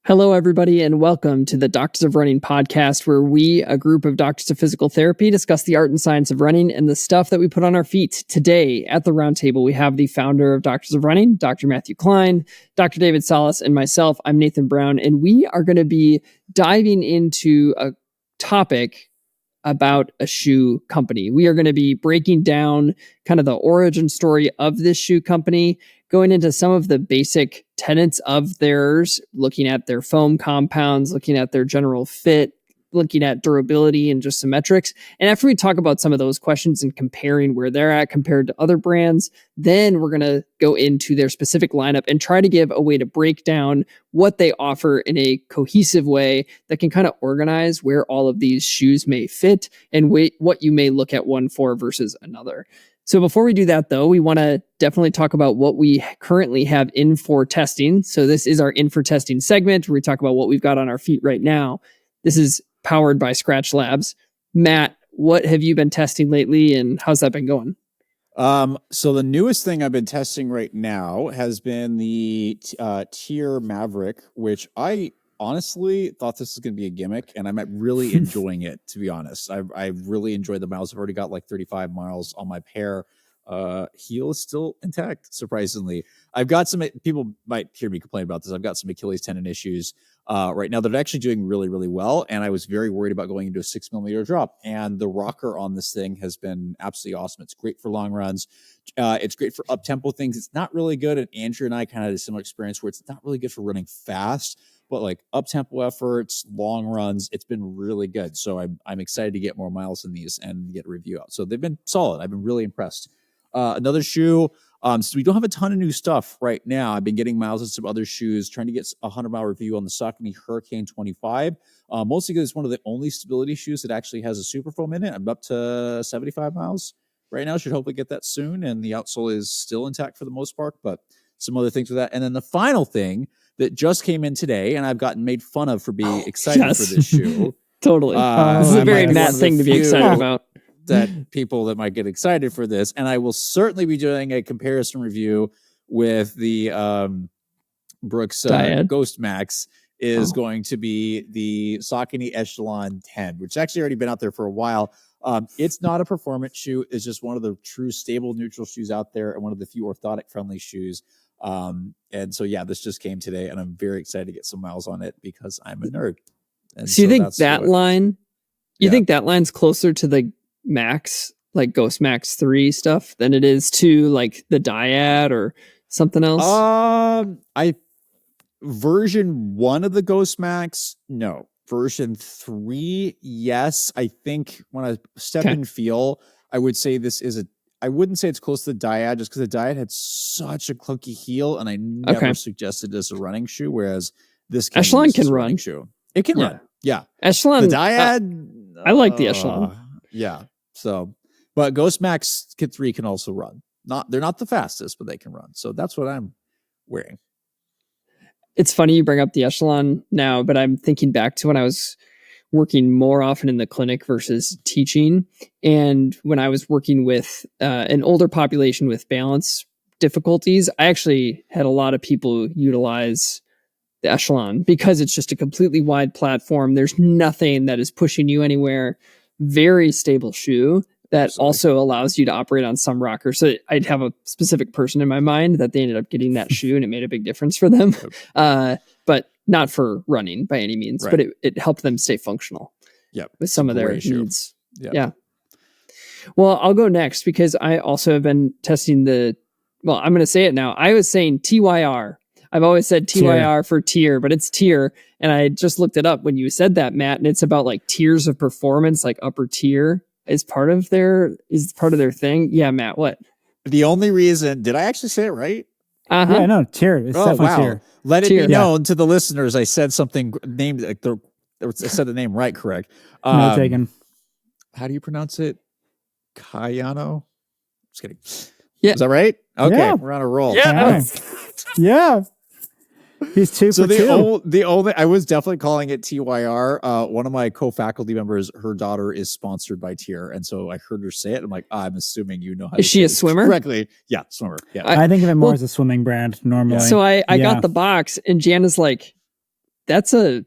Hello, everybody, and welcome to the Doctors of Running podcast, where we, a group of doctors of physical therapy, discuss the art and science of running and the stuff that we put on our feet. Today, at the roundtable, we have the founder of Doctors of Running, Dr. Matthew Klein, Dr. David Salas, and myself. I'm Nathan Brown, and we are going to be diving into a topic about a shoe company. We are going to be breaking down kind of the origin story of this shoe company, going into some of the basic tenets of theirs, looking at their foam compounds, looking at their general fit, looking at durability and just some metrics. And after we talk about some of those questions and comparing where they're at compared to other brands, then we're going to go into their specific lineup and try to give a way to break down what they offer in a cohesive way that can kind of organize where all of these shoes may fit and what you may look at one for versus another. So before we do that, though, we want to definitely talk about what we currently have in for testing. So this is our in for testing segment where we talk about what we've got on our feet right now. This is powered by Skratch Labs. Matt, what have you been testing lately and how's that been going? So the newest thing I've been testing right now has been the Tier Maverick, which I honestly thought this was going to be a gimmick, and I'm really enjoying it, to be honest. I really enjoyed the miles. I've already got like 35 miles on my pair. Heel is still intact, surprisingly. I've got some, people might hear me complain about this, I've got some Achilles tendon issues right now that are actually doing really, really well, and I was very worried about going into a 6mm drop, and the rocker on this thing has been absolutely awesome. It's great for long runs. It's great for up-tempo things. It's not really good, and Andrew and I kind of had a similar experience where it's not really good for running fast, but like up-tempo efforts, long runs, it's been really good. So I'm excited to get more miles in these and get a review out. So they've been solid. I've been really impressed. Another shoe. So we don't have a ton of new stuff right now. I've been getting miles in some other shoes, trying to get a 100-mile review on the Saucony Hurricane 25. Mostly because it's one of the only stability shoes that actually has a super foam in it. I'm up to 75 miles right now. Should hopefully get that soon. And the outsole is still intact for the most part, but some other things with that. And then the final thing that just came in today, and I've gotten made fun of for being excited for this shoe. Totally. This is a very Matt thing to be excited about. That people that might get excited for this, and I will certainly be doing a comparison review with the Brooks Ghost Max is going to be the Saucony Echelon 10, which has actually already been out there for a while. It's not a performance shoe. It's just one of the true stable neutral shoes out there and one of the few orthotic friendly shoes. And so, yeah, this just came today and I'm very excited to get some miles on it because I'm a nerd. And so you think that line, think that line's closer to the Max, like Ghost Max 3 stuff than it is to like the Dyad or something else? Version 1 of the Ghost Max, no. Version 3, yes. I think when I step and feel, I would say I wouldn't say it's close to the Dyad just because the Dyad had such a clunky heel and I never suggested it as a running shoe, whereas this Echelon can run. Shoe. It can run. Yeah. Echelon. The Dyad. I like the Echelon. Yeah. So, but Ghost Max Kit 3 can also run. They're not the fastest, but they can run. So that's what I'm wearing. It's funny you bring up the Echelon now, but I'm thinking back to when I was working more often in the clinic versus teaching. And when I was working with an older population with balance difficulties, I actually had a lot of people utilize the Echelon because it's just a completely wide platform. There's nothing that is pushing you anywhere. Very stable shoe that also allows you to operate on some rockers. So I'd have a specific person in my mind that they ended up getting that shoe and it made a big difference for them. But not for running by any means, but it helped them stay functional with some of their needs. Yeah. Well, I'll go next because I also have been testing I'm going to say it now. I was saying TYR. I've always said TYR for tier, but it's tier. And I just looked it up when you said that, Matt, and it's about like tiers of performance, like upper tier is part of their thing. Yeah, Matt, what? The only reason, did I actually say it right? Yeah, no, tier. It's definitely tier. Let it be known to the listeners. I said something named, I said the name right, correct. No taken. How do you pronounce it? Kayano? Just kidding. Yeah. Is that right? Okay, we're on a roll. Yeah. Yeah. He's two for two. The only I was definitely calling it TYR. One of my co-faculty members, her daughter is sponsored by Tier, and so I heard her say it. I'm like, I'm assuming you know how. Is she a swimmer? Correctly? Yeah, swimmer. Yeah, I think of it more as a swimming brand normally. So I got the box, and Jana's like, that's a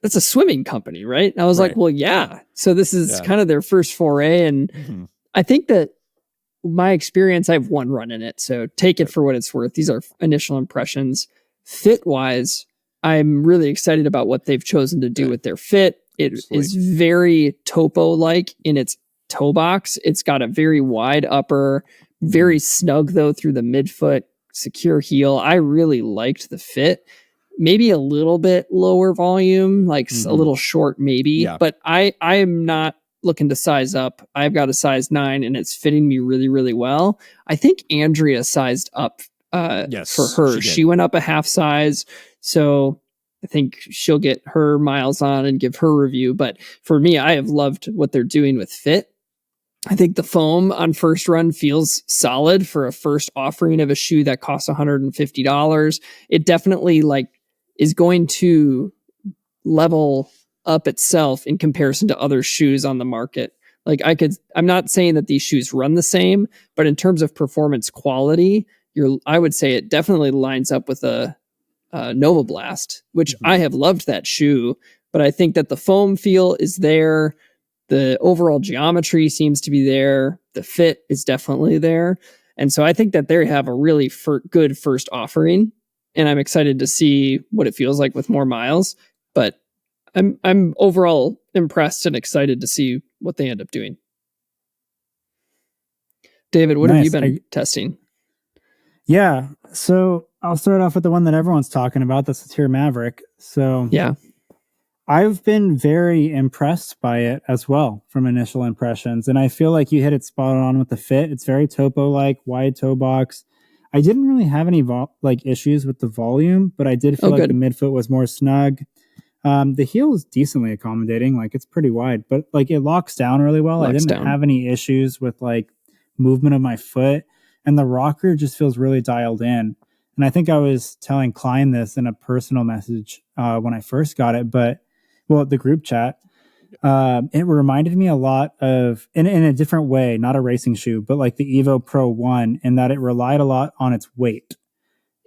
swimming company, right? And I was like, well, yeah. So this is kind of their first foray. And I think that my experience, I have one run in it. So take it for what it's worth. These are initial impressions. Fit wise, I'm really excited about what they've chosen to do with their fit. It is very Topo-like in its toe box. It's got a very wide upper, very snug though through the midfoot, secure heel. I really liked the fit. Maybe a little bit lower volume, like a little short maybe, but I am not looking to size up. I've got a size 9 and it's fitting me really, really well. I think Andrea sized up for her. She went up a half size. So I think she'll get her miles on and give her review. But for me, I have loved what they're doing with fit. I think the foam on first run feels solid for a first offering of a shoe that costs $150. It definitely is going to level up itself in comparison to other shoes on the market. I'm not saying that these shoes run the same, but in terms of performance quality, I would say it definitely lines up with a Nova Blast, which I have loved that shoe, but I think that the foam feel is there. The overall geometry seems to be there. The fit is definitely there. And so I think that they have a really good first offering, and I'm excited to see what it feels like with more miles, but I'm overall impressed and excited to see what they end up doing. David, what have you been testing? Yeah, so I'll start off with the one that everyone's talking about, the Satyr Maverick. So yeah, I've been very impressed by it as well from initial impressions. And I feel like you hit it spot on with the fit. It's very Topo-like, wide toe box. I didn't really have any issues with the volume, but I did feel like the midfoot was more snug. The heel is decently accommodating. It's pretty wide, but it locks down really well. I didn't have any issues with movement of my foot. And the rocker just feels really dialed in. And I think I was telling Klein this in a personal message when I first got it, the group chat. It reminded me a lot of, in a different way, not a racing shoe, but the Evo Pro 1, in that it relied a lot on its weight.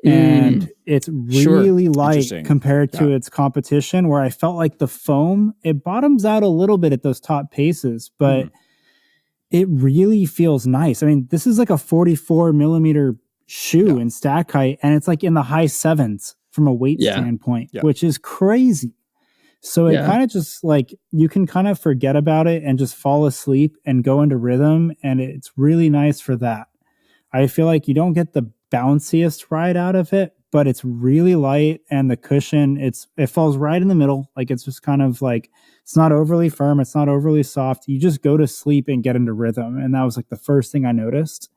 And it's really light compared to its competition, where I felt like the foam, it bottoms out a little bit at those top paces, but it really feels nice. I mean, this is a 44 millimeter shoe in stack height, and it's in the high 7s from a weight standpoint, which is crazy. So it kind of just you can kind of forget about it and just fall asleep and go into rhythm. And it's really nice for that. I feel like you don't get the bounciest ride out of it, but it's really light, and the cushion, it falls right in the middle. It's just kind of it's not overly firm. It's not overly soft. You just go to sleep and get into rhythm. And that was the first thing I noticed.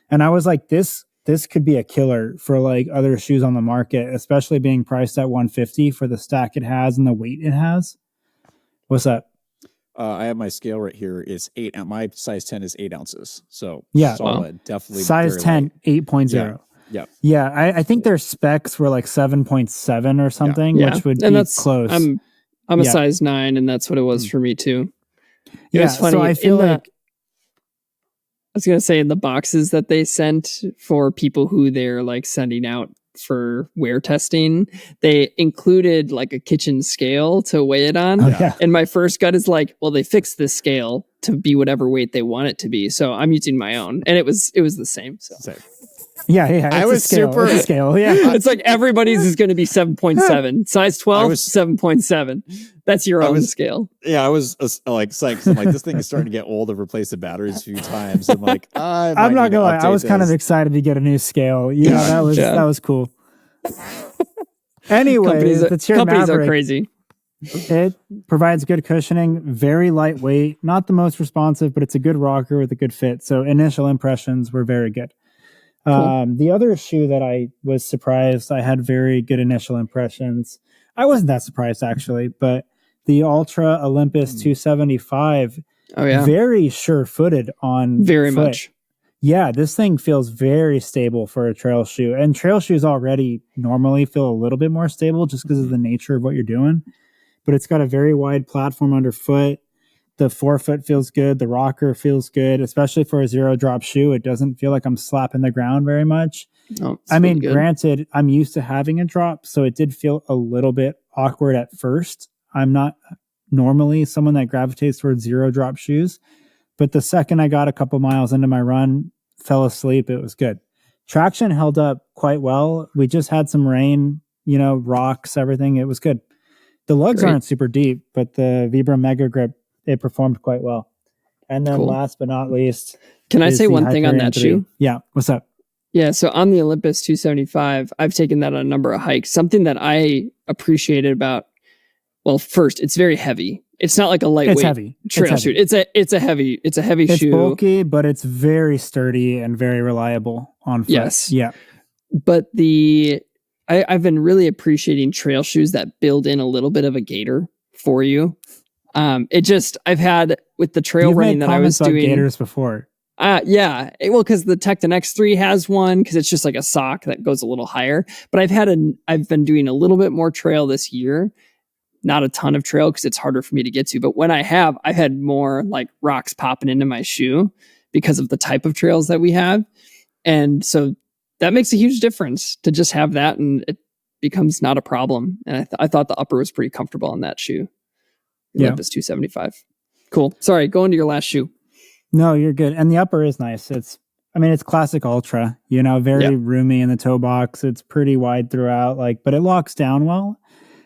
And I was like, this could be a killer for other shoes on the market, especially being priced at $150 for the stack it has and the weight it has. What's that? I have my scale right here. It's 8. My size 10 is 8 ounces. So solid, definitely. Size 10, 8.0. Yeah. I think their specs were 7.7 or something, which would be close. I'm a size 9, and that's what it was for me too. It was funny. So I feel I was going to say, in the boxes that they sent for people who they're sending out for wear testing, they included a kitchen scale to weigh it on. And my first gut is well, they fixed this scale to be whatever weight they want it to be. So I'm using my own, and it was the same. So same. Yeah. I was super scale. Yeah, it's everybody's is going to be 7.7. Size 12, 7.7. That's your own scale. Yeah, I was psyched. I'm this thing is starting to get old. I've replaced the batteries a few times. I'm I'm not gonna lie. I was kind of excited to get a new scale. That was cool. Anyway, the Tier companies Maverick, are crazy. It provides good cushioning, very lightweight, not the most responsive, but it's a good rocker with a good fit. So initial impressions were very good. Cool. The other shoe that I was surprised, I had very good initial impressions. I wasn't that surprised actually, but the Ultra Olympus 275, very sure-footed on very foot. Much. Yeah, this thing feels very stable for a trail shoe, and trail shoes already normally feel a little bit more stable just because of the nature of what you're doing. But it's got a very wide platform underfoot. The forefoot feels good. The rocker feels good, especially for a zero drop shoe. It doesn't feel like I'm slapping the ground very much. No, I mean, granted, I'm used to having a drop, so it did feel a little bit awkward at first. I'm not normally someone that gravitates towards zero drop shoes, but the second I got a couple miles into my run, fell asleep, it was good. Traction held up quite well. We just had some rain, rocks, everything. It was good. The lugs aren't super deep, but the Vibram Mega Grip, it performed quite well. And then last but not least, can I say one thing on that shoe? Yeah. What's up? Yeah. So on the Olympus 275, I've taken that on a number of hikes. Something that I appreciated about, well, first, it's very heavy. It's not like a lightweight trail shoe. It's a heavy shoe. It's bulky, but it's very sturdy and very reliable on foot. Yes. Yeah. But I've been really appreciating trail shoes that build in a little bit of a gaiter for you. I've had with the trail running that I was doing gaiters before. Yeah. Well, because the Tecton X3 has one, because it's just like a sock that goes a little higher. But I've been doing a little bit more trail this year. Not a ton of trail because it's harder for me to get to. But when I've had more like rocks popping into my shoe because of the type of trails that we have. And so that makes a huge difference to just have that, and it becomes not a problem. And I thought the upper was pretty comfortable on that shoe. Olympus 275. Cool. Sorry, go into your last shoe. No, you're good. And the upper is nice. It's classic Ultra, very roomy in the toe box. It's pretty wide throughout, but it locks down well.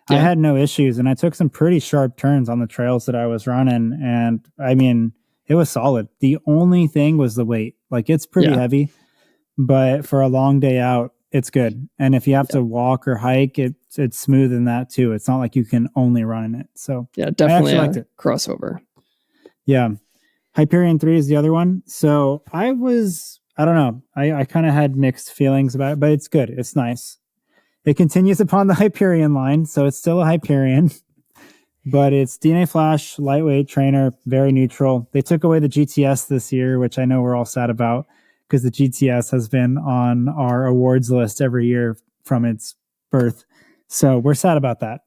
Yeah. I had no issues, and I took some pretty sharp turns on the trails that I was running. And it was solid. The only thing was the weight. It's pretty heavy, but for a long day out, it's good. And if you have to walk or hike, it's smooth in that too. It's not like you can only run in it. So definitely liked it. Crossover. Yeah. Hyperion 3 is the other one. So I don't know. I kind of had mixed feelings about it, but it's good. It's nice. It continues upon the Hyperion line, so it's still a Hyperion, but it's DNA Flash, lightweight trainer, very neutral. They took away the GTS this year, which I know we're all sad about because the GTS has been on our awards list every year from its birth. So we're sad about that.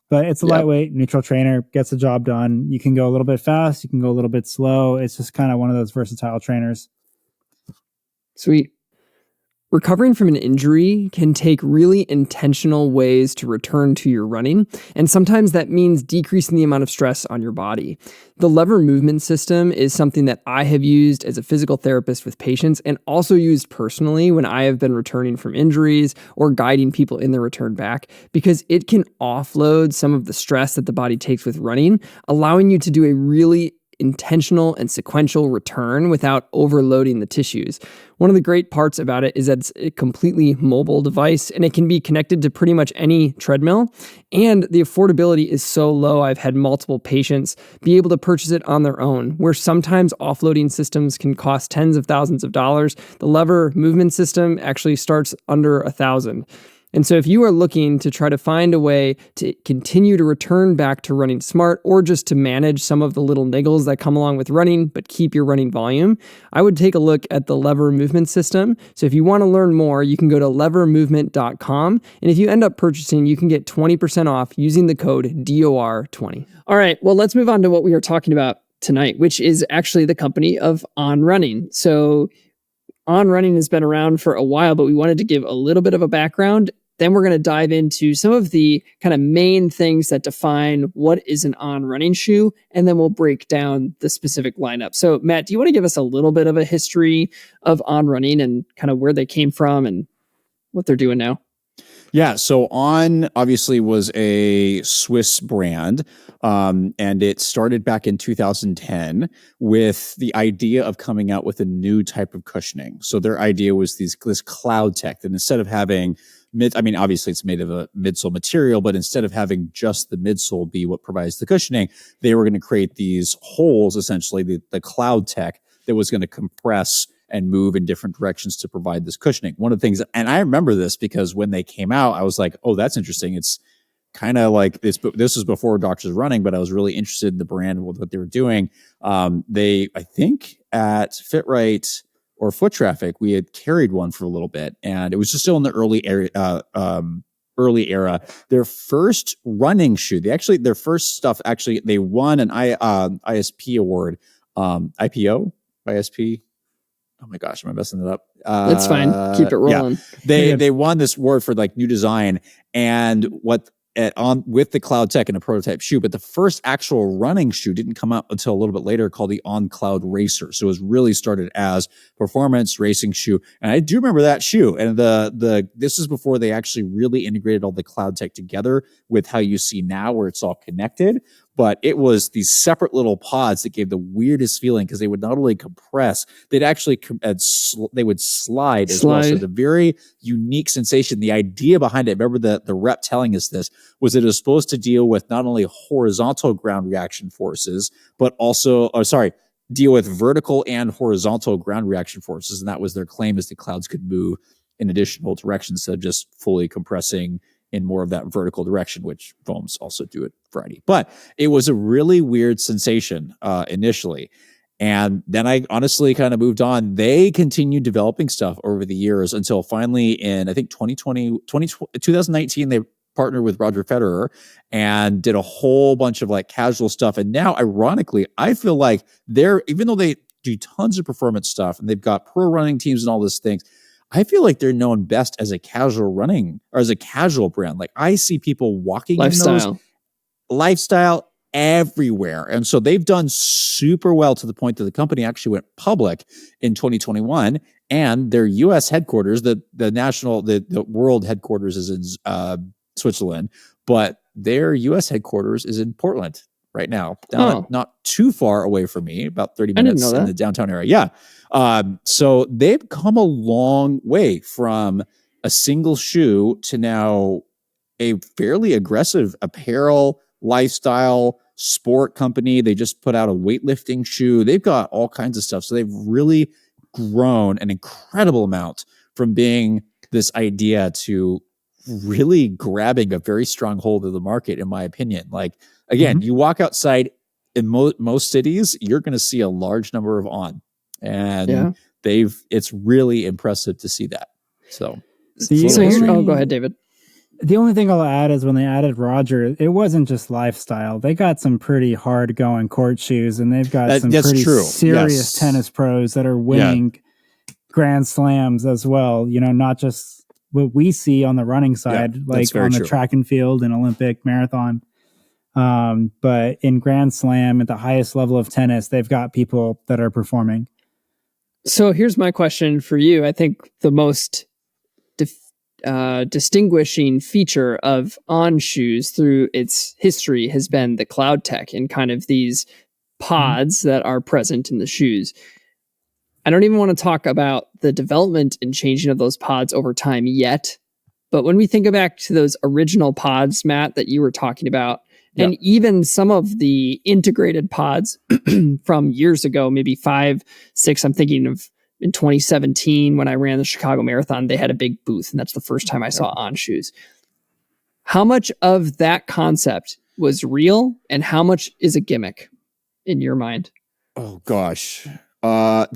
But it's a lightweight, neutral trainer, gets the job done. You can go a little bit fast, you can go a little bit slow. It's just kind of one of those versatile trainers. Sweet. Recovering from an injury can take really intentional ways to return to your running, and sometimes that means decreasing the amount of stress on your body. The lever movement system is something that I have used as a physical therapist with patients and also used personally when I have been returning from injuries or guiding people in their return back, because it can offload some of the stress that the body takes with running, allowing you to do a really intentional and sequential return without overloading the tissues. One of the great parts about it is that it's a completely mobile device and it can be connected to pretty much any treadmill. And the affordability is so low, I've had multiple patients be able to purchase it on their own, where sometimes offloading systems can cost tens of thousands of dollars. The lever movement system actually starts under $1,000. And so if you are looking to try to find a way to continue to return back to running smart, or just to manage some of the little niggles that come along with running, but keep your running volume, I would take a look at the lever movement system. So if you want to learn more, you can go to levermovement.com. And if you end up purchasing, you can get 20% off using the code DOR20. All right, well, let's move on to what we are talking about tonight, which is actually the company of On Running. So On Running has been around for a while, but we wanted to give a little bit of a background. Then we're going to dive into some of the kind of main things that define what is an On Running shoe, and then we'll break down the specific lineup. So, Matt, do you want to give us a little bit of a history of On Running and kind of where they came from and what they're doing now? Yeah, so On obviously was a Swiss brand, and it started back in 2010 with the idea of coming out with a new type of cushioning. So their idea was this cloud tech, that instead of having obviously it's made of a midsole material, but instead of having just the midsole be what provides the cushioning, they were going to create these holes, essentially the cloud tech that was going to compress and move in different directions to provide this cushioning. One of the things, and I remember this because when they came out, I was like, oh, that's interesting. It's kind of like this was before Doctors Running, but I was really interested in the brand and what they were doing. I think at FitRite or Foot Traffic, we had carried one for a little bit, and it was just still in the early era. Their first running shoe, their first stuff, they won an ISP award, IPO, ISP. Oh my gosh, am I messing it up? That's fine. Keep it rolling. Yeah. They won this award for like new design, and what with the Cloud Tech and a prototype shoe, but the first actual running shoe didn't come out until a little bit later, called the On Cloud Racer. So it was really started as performance racing shoe, and I do remember that shoe. And this is before they actually really integrated all the Cloud Tech together with how you see now, where it's all connected. But it was these separate little pods that gave the weirdest feeling, because they would not only compress, they'd actually they would slide as well. So the very unique sensation, the idea behind it, remember the rep telling us this, was it was supposed to deal with not only horizontal ground reaction forces, but also, deal with vertical and horizontal ground reaction forces. And that was their claim, is the clouds could move in additional directions instead of just fully compressing in more of that vertical direction, which foams also do it variety. But it was a really weird sensation initially. And then I honestly kind of moved on. They continued developing stuff over the years until finally in, I think, 2019, they partnered with Roger Federer and did a whole bunch of like casual stuff. And now, ironically, I feel like even though they do tons of performance stuff and they've got pro running teams and all these things, I feel like they're known best as a casual running, or as a casual brand. Like, I see people walking in those lifestyle everywhere. And so they've done super well, to the point that the company actually went public in 2021, and their US headquarters, the world headquarters is in Switzerland, but their US headquarters is in Portland right now, not too far away from me, about 30 minutes in the downtown area. Yeah. So they've come a long way from a single shoe to now a fairly aggressive apparel, lifestyle, sport company. They just put out a weightlifting shoe. They've got all kinds of stuff. So they've really grown an incredible amount from being this idea to really grabbing a very strong hold of the market, in my opinion. Like, again, you walk outside in most cities, you're going to see a large number of On, and it's really impressive to see that. So go ahead, David. The only thing I'll add is when they added Roger, it wasn't just lifestyle. They got some pretty hard going court shoes, and they've got some pretty serious tennis pros that are winning Grand Slams as well. You know, not just what we see on the running side, like on the track and field and Olympic marathon. But in Grand Slam, at the highest level of tennis, they've got people that are performing. So here's my question for you. I think the most distinguishing feature of On shoes through its history has been the Cloud Tech and kind of these pods that are present in the shoes. I don't even want to talk about the development and changing of those pods over time yet. But when we think back to those original pods, Matt, that you were talking about, and even some of the integrated pods from years ago, maybe 5, 6, I'm thinking of in 2017 when I ran the Chicago Marathon, they had a big booth, and that's the first time I saw On shoes. How much of that concept was real, and how much is a gimmick in your mind? Oh gosh.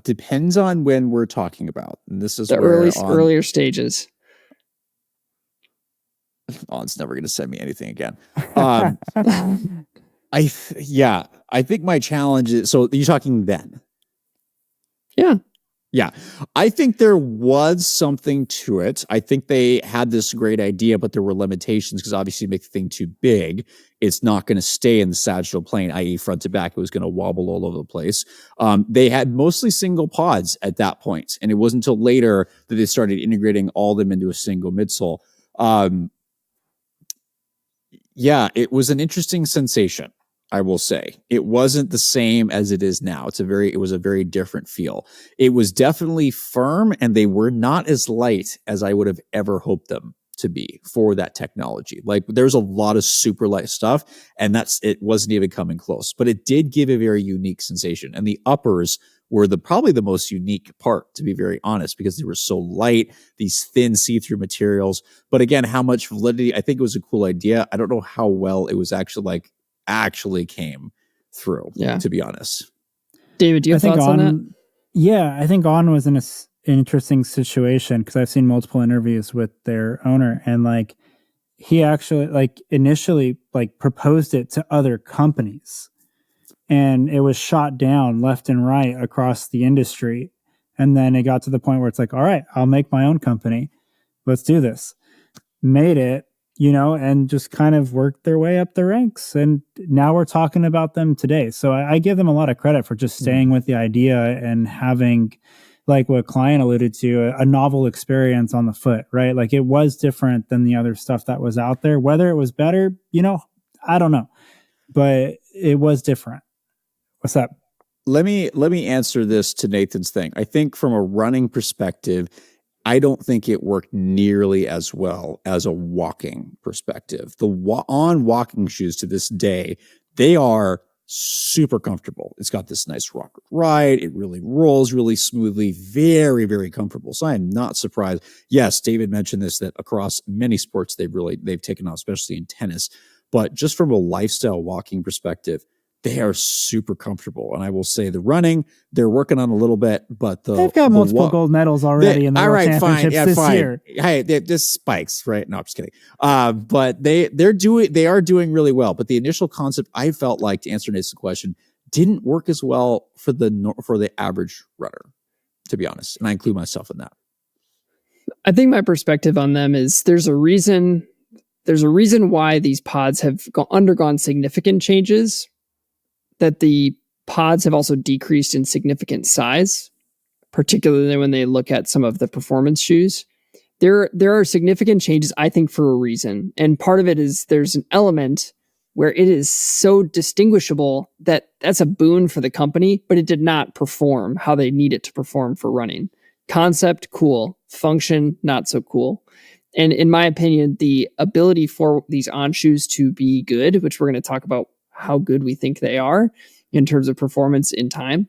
Depends on when we're talking about. And this is the earlier stages. On's never going to send me anything again. I think my challenge is, so you're talking then. Yeah. I think there was something to it. I think they had this great idea, but there were limitations, because obviously you make the thing too big, it's not going to stay in the sagittal plane, i.e. front to back. It was going to wobble all over the place. They had mostly single pods at that point, and it wasn't until later that they started integrating all of them into a single midsole. It was an interesting sensation, I will say. It wasn't the same as it is now. It was a very different feel. It was definitely firm, and they were not as light as I would have ever hoped them to be for that technology. Like, there's a lot of super light stuff, and it wasn't even coming close, but it did give a very unique sensation. And the uppers were probably the most unique part, to be very honest, because they were so light, these thin see-through materials. But again, how much validity, I think it was a cool idea. I don't know how well it was actually came through, to be honest. David, do you have thoughts on that? Yeah, I think On was in an interesting situation, because I've seen multiple interviews with their owner, and like, he actually initially proposed it to other companies, and it was shot down left and right across the industry. And then it got to the point where it's like, all right, I'll make my own company. Let's do this. Made it. and just kind of worked their way up the ranks. And now we're talking about them today. So I give them a lot of credit for just staying with the idea and having, like what Klein alluded to, a novel experience on the foot, right? Like it was different than the other stuff that was out there. Whether it was better, I don't know, but it was different. What's up? Let me answer this to Nathan's thing. I think from a running perspective, I don't think it worked nearly as well as a walking perspective. The On walking shoes to this day, they are super comfortable. It's got this nice rock ride. It really rolls really smoothly, very, very comfortable. So I am not surprised. Yes, David mentioned this, that across many sports, they've taken off, especially in tennis. But just from a lifestyle walking perspective, they are super comfortable. And I will say the running, they're working on a little bit, but they've got multiple gold medals already in the World Championships this year. Hey, this spikes, right? No, I'm just kidding. But they are doing really well. But the initial concept, I felt like, to answer Nathan's question, didn't work as well for the average runner, to be honest. And I include myself in that. I think my perspective on them is there's a reason why these pods have undergone significant changes, that the pods have also decreased in significant size, particularly when they look at some of the performance shoes. There are significant changes, I think, for a reason. And part of it is there's an element where it is so distinguishable that that's a boon for the company, but it did not perform how they need it to perform for running. Concept, cool. Function, not so cool. And in my opinion, the ability for these On shoes to be good, which we're going to talk about how good we think they are in terms of performance in time,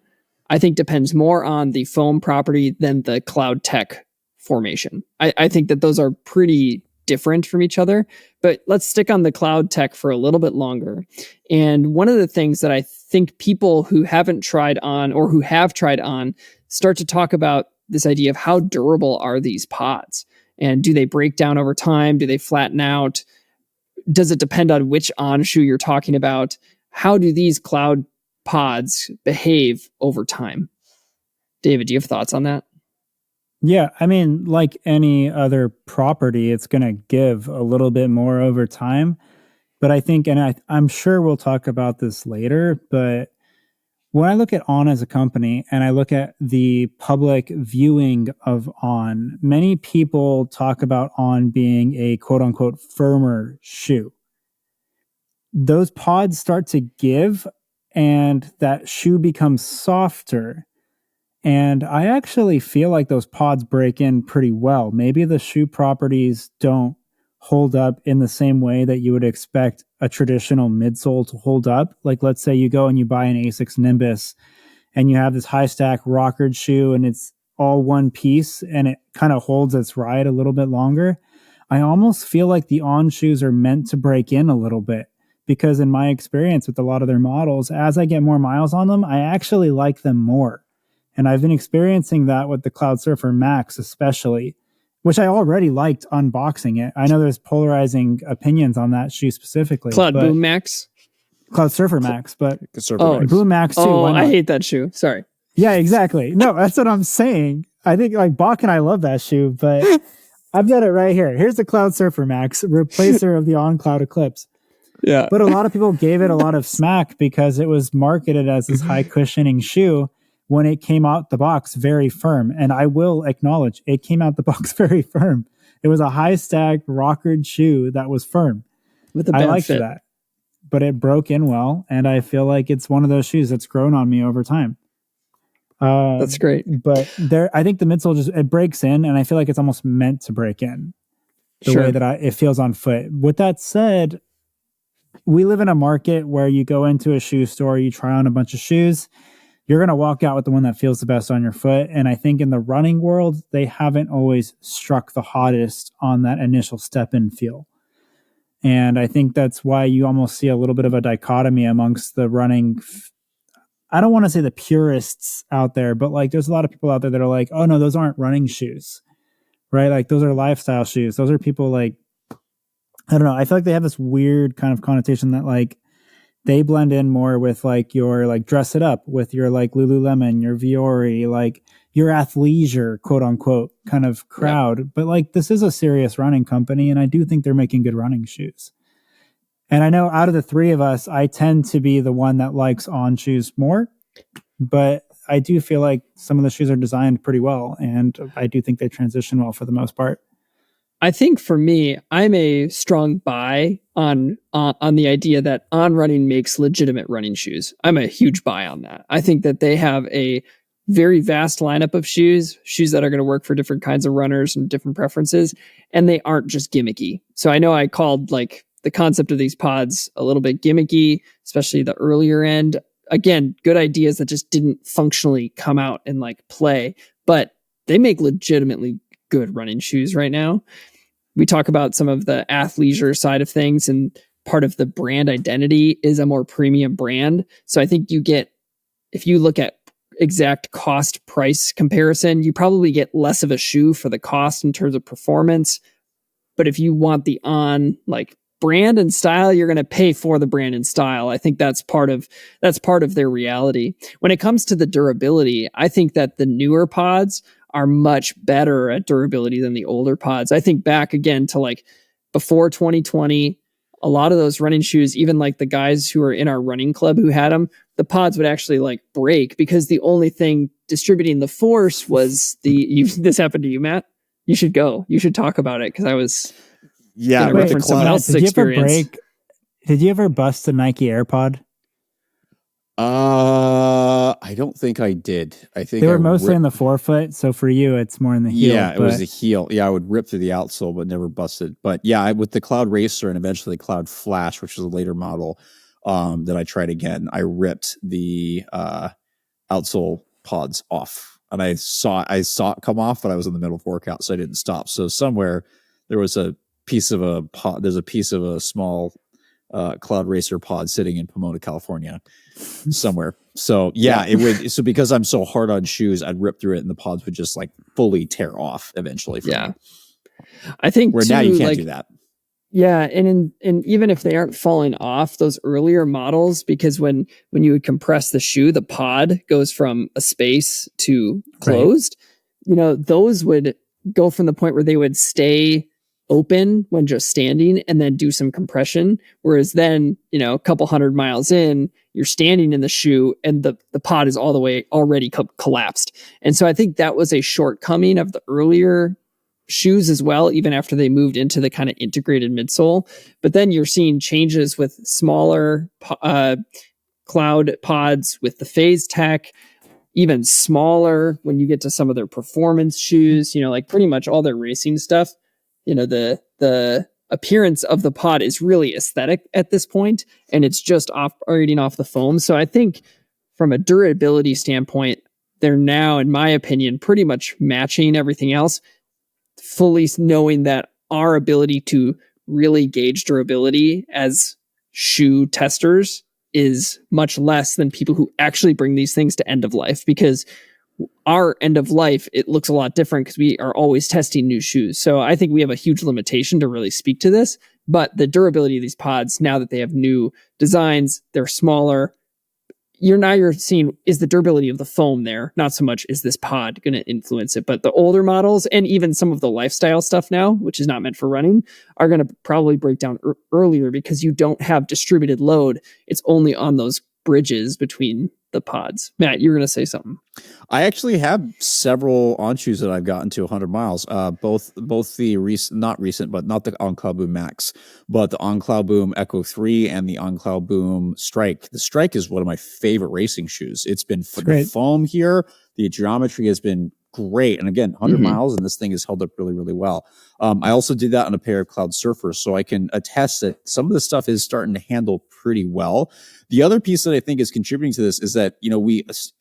I think depends more on the foam property than the Cloud Tech formation. I think that those are pretty different from each other, but let's stick on the Cloud Tech for a little bit longer. And one of the things that I think people who haven't tried On or who have tried On start to talk about this idea of how durable are these pods, and do they break down over time? Do they flatten out? Does it depend on which On shoe you're talking about? How do these Cloud pods behave over time? David, do you have thoughts on that? Yeah, I mean, like any other property, it's going to give a little bit more over time. But I think, and I'm sure we'll talk about this later, but when I look at On as a company and I look at the public viewing of On, many people talk about On being a quote unquote firmer shoe. Those pods start to give and that shoe becomes softer. And I actually feel like those pods break in pretty well. Maybe the shoe properties don't hold up in the same way that you would expect a traditional midsole to hold up. Like, let's say you go and you buy an Asics Nimbus and you have this high stack rockered shoe and it's all one piece and it kind of holds its ride a little bit longer. I almost feel like the On shoes are meant to break in a little bit, because in my experience with a lot of their models, as I get more miles on them, I actually like them more. And I've been experiencing that with the Cloudsurfer Max especially, which I already liked unboxing it. I know there's polarizing opinions on that shoe specifically. Cloudboom Max? Cloudsurfer Max, but Max. Boom Max too. Oh, I hate that shoe. Sorry. Yeah, exactly. No, that's what I'm saying. I think like Bach and I love that shoe, but I've got it right here. Here's the Cloudsurfer Max, replacer of the On Cloud Eclipse. Yeah. But a lot of people gave it a lot of smack because it was marketed as this high cushioning shoe when it came out the box very firm. And I will acknowledge it came out the box very firm. It was a high stack rockered shoe that was firm. With a bad I liked fit. that. But it broke in well. And I feel like it's one of those shoes that's grown on me over time. That's great. But I think the midsole it breaks in, and I feel like it's almost meant to break in the way that it feels on foot. With that said, we live in a market where you go into a shoe store, you try on a bunch of shoes, you're going to walk out with the one that feels the best on your foot. And I think in the running world, they haven't always struck the hottest on that initial step in feel. And I think that's why you almost see a little bit of a dichotomy amongst the running. I don't want to say the purists out there, but like there's a lot of people out there that are like, oh no, those aren't running shoes, right? Like those are lifestyle shoes. Those are people like, I don't know. I feel like they have this weird kind of connotation that like they blend in more with like your like dress it up with your like Lululemon, your Viore, like your athleisure, quote unquote, kind of crowd. Yep. But like, this is a serious running company, and I do think they're making good running shoes. And I know out of the three of us, I tend to be the one that likes On shoes more, but I do feel like some of the shoes are designed pretty well, and I do think they transition well for the most part. I think for me, I'm a strong buy on the idea that On Running makes legitimate running shoes. I'm a huge buy on that. I think that they have a very vast lineup of shoes that are going to work for different kinds of runners and different preferences, and they aren't just gimmicky. So I know I called like the concept of these pods a little bit gimmicky, especially the earlier end. Again, good ideas that just didn't functionally come out and like play, but they make legitimately good running shoes right now. We talk about some of the athleisure side of things, and part of the brand identity is a more premium brand. So I think you get, if you look at exact cost price comparison, you probably get less of a shoe for the cost in terms of performance. But if you want the On like brand and style, you're going to pay for the brand and style. I think that's part of their reality. When it comes to the durability, I think that the newer pods are much better at durability than the older pods. I think back again to like before 2020, a lot of those running shoes, even like the guys who are in our running club who had them, the pods would actually like break because the only thing distributing the force was this happened to you, Matt? You should go. You should talk about it because I was reference someone else's experience. Did you ever bust a Nike AirPod? I don't think I did. I think they were mostly in the forefoot, so for you, it's more in the heel. Yeah, it was the heel. Yeah, I would rip through the outsole, but never busted. But yeah, with the Cloud Racer and eventually Cloud Flash, which was a later model, that I tried again, I ripped the outsole pods off, and I saw it come off, but I was in the middle of workout, so I didn't stop. So somewhere there was a piece of a pod. There's a piece of a small Cloud Racer pod sitting in Pomona, California, somewhere. So yeah, it would. So because I'm so hard on shoes, I'd rip through it, and the pods would just like fully tear off eventually. Yeah, I think where now you can't do that. Yeah, and even if they aren't falling off, those earlier models, because when you would compress the shoe, the pod goes from a space to closed. Right. You know, those would go from the point where they would stay open when just standing and then do some compression. Whereas then, you know, a couple 100 miles in, you're standing in the shoe and the pod is all the way already collapsed. And so I think that was a shortcoming of the earlier shoes as well, even after they moved into the kind of integrated midsole. But then you're seeing changes with smaller Cloud pods with the phase tech, even smaller when you get to some of their performance shoes, you know, like pretty much all their racing stuff. You know, the appearance of the pod is really aesthetic at this point, and it's just operating off the foam. So I think from a durability standpoint, they're now, in my opinion, pretty much matching everything else, fully knowing that our ability to really gauge durability as shoe testers is much less than people who actually bring these things to end of life, because our end of life, it looks a lot different because we are always testing new shoes. So I think we have a huge limitation to really speak to this, but the durability of these pods, now that they have new designs, they're smaller. You're seeing, is the durability of the foam there? Not so much is this pod going to influence it, but the older models and even some of the lifestyle stuff now, which is not meant for running, are going to probably break down earlier because you don't have distributed load. It's only on those bridges between the pods. Matt, you were going to say something. I actually have several On shoes that I've gotten to 100 miles. Both the not the On Cloudboom Max, but the On Cloudboom Echo 3 and the On Cloudboom Strike. The Strike is one of my favorite racing shoes. It's been the foam here. The geometry has been great. And again, 100 miles, and this thing has held up really, really well. I also did that on a pair of Cloudsurfers, so I can attest that some of the stuff is starting to handle pretty well. The other piece that I think is contributing to this is that, you know,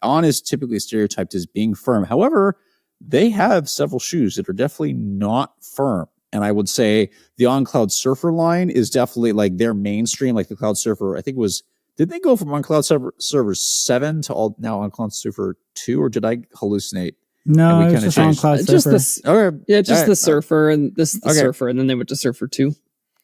On is typically stereotyped as being firm. However, they have several shoes that are definitely not firm. And I would say the On Cloudsurfer line is definitely like their mainstream, like the Cloudsurfer, I think it was, did they go from On Cloudsurfer 7 to now On Cloudsurfer 2, or did I hallucinate? No, it was just On Cloudsurfer. The Surfer, and this is the Surfer, and then they went to Surfer 2.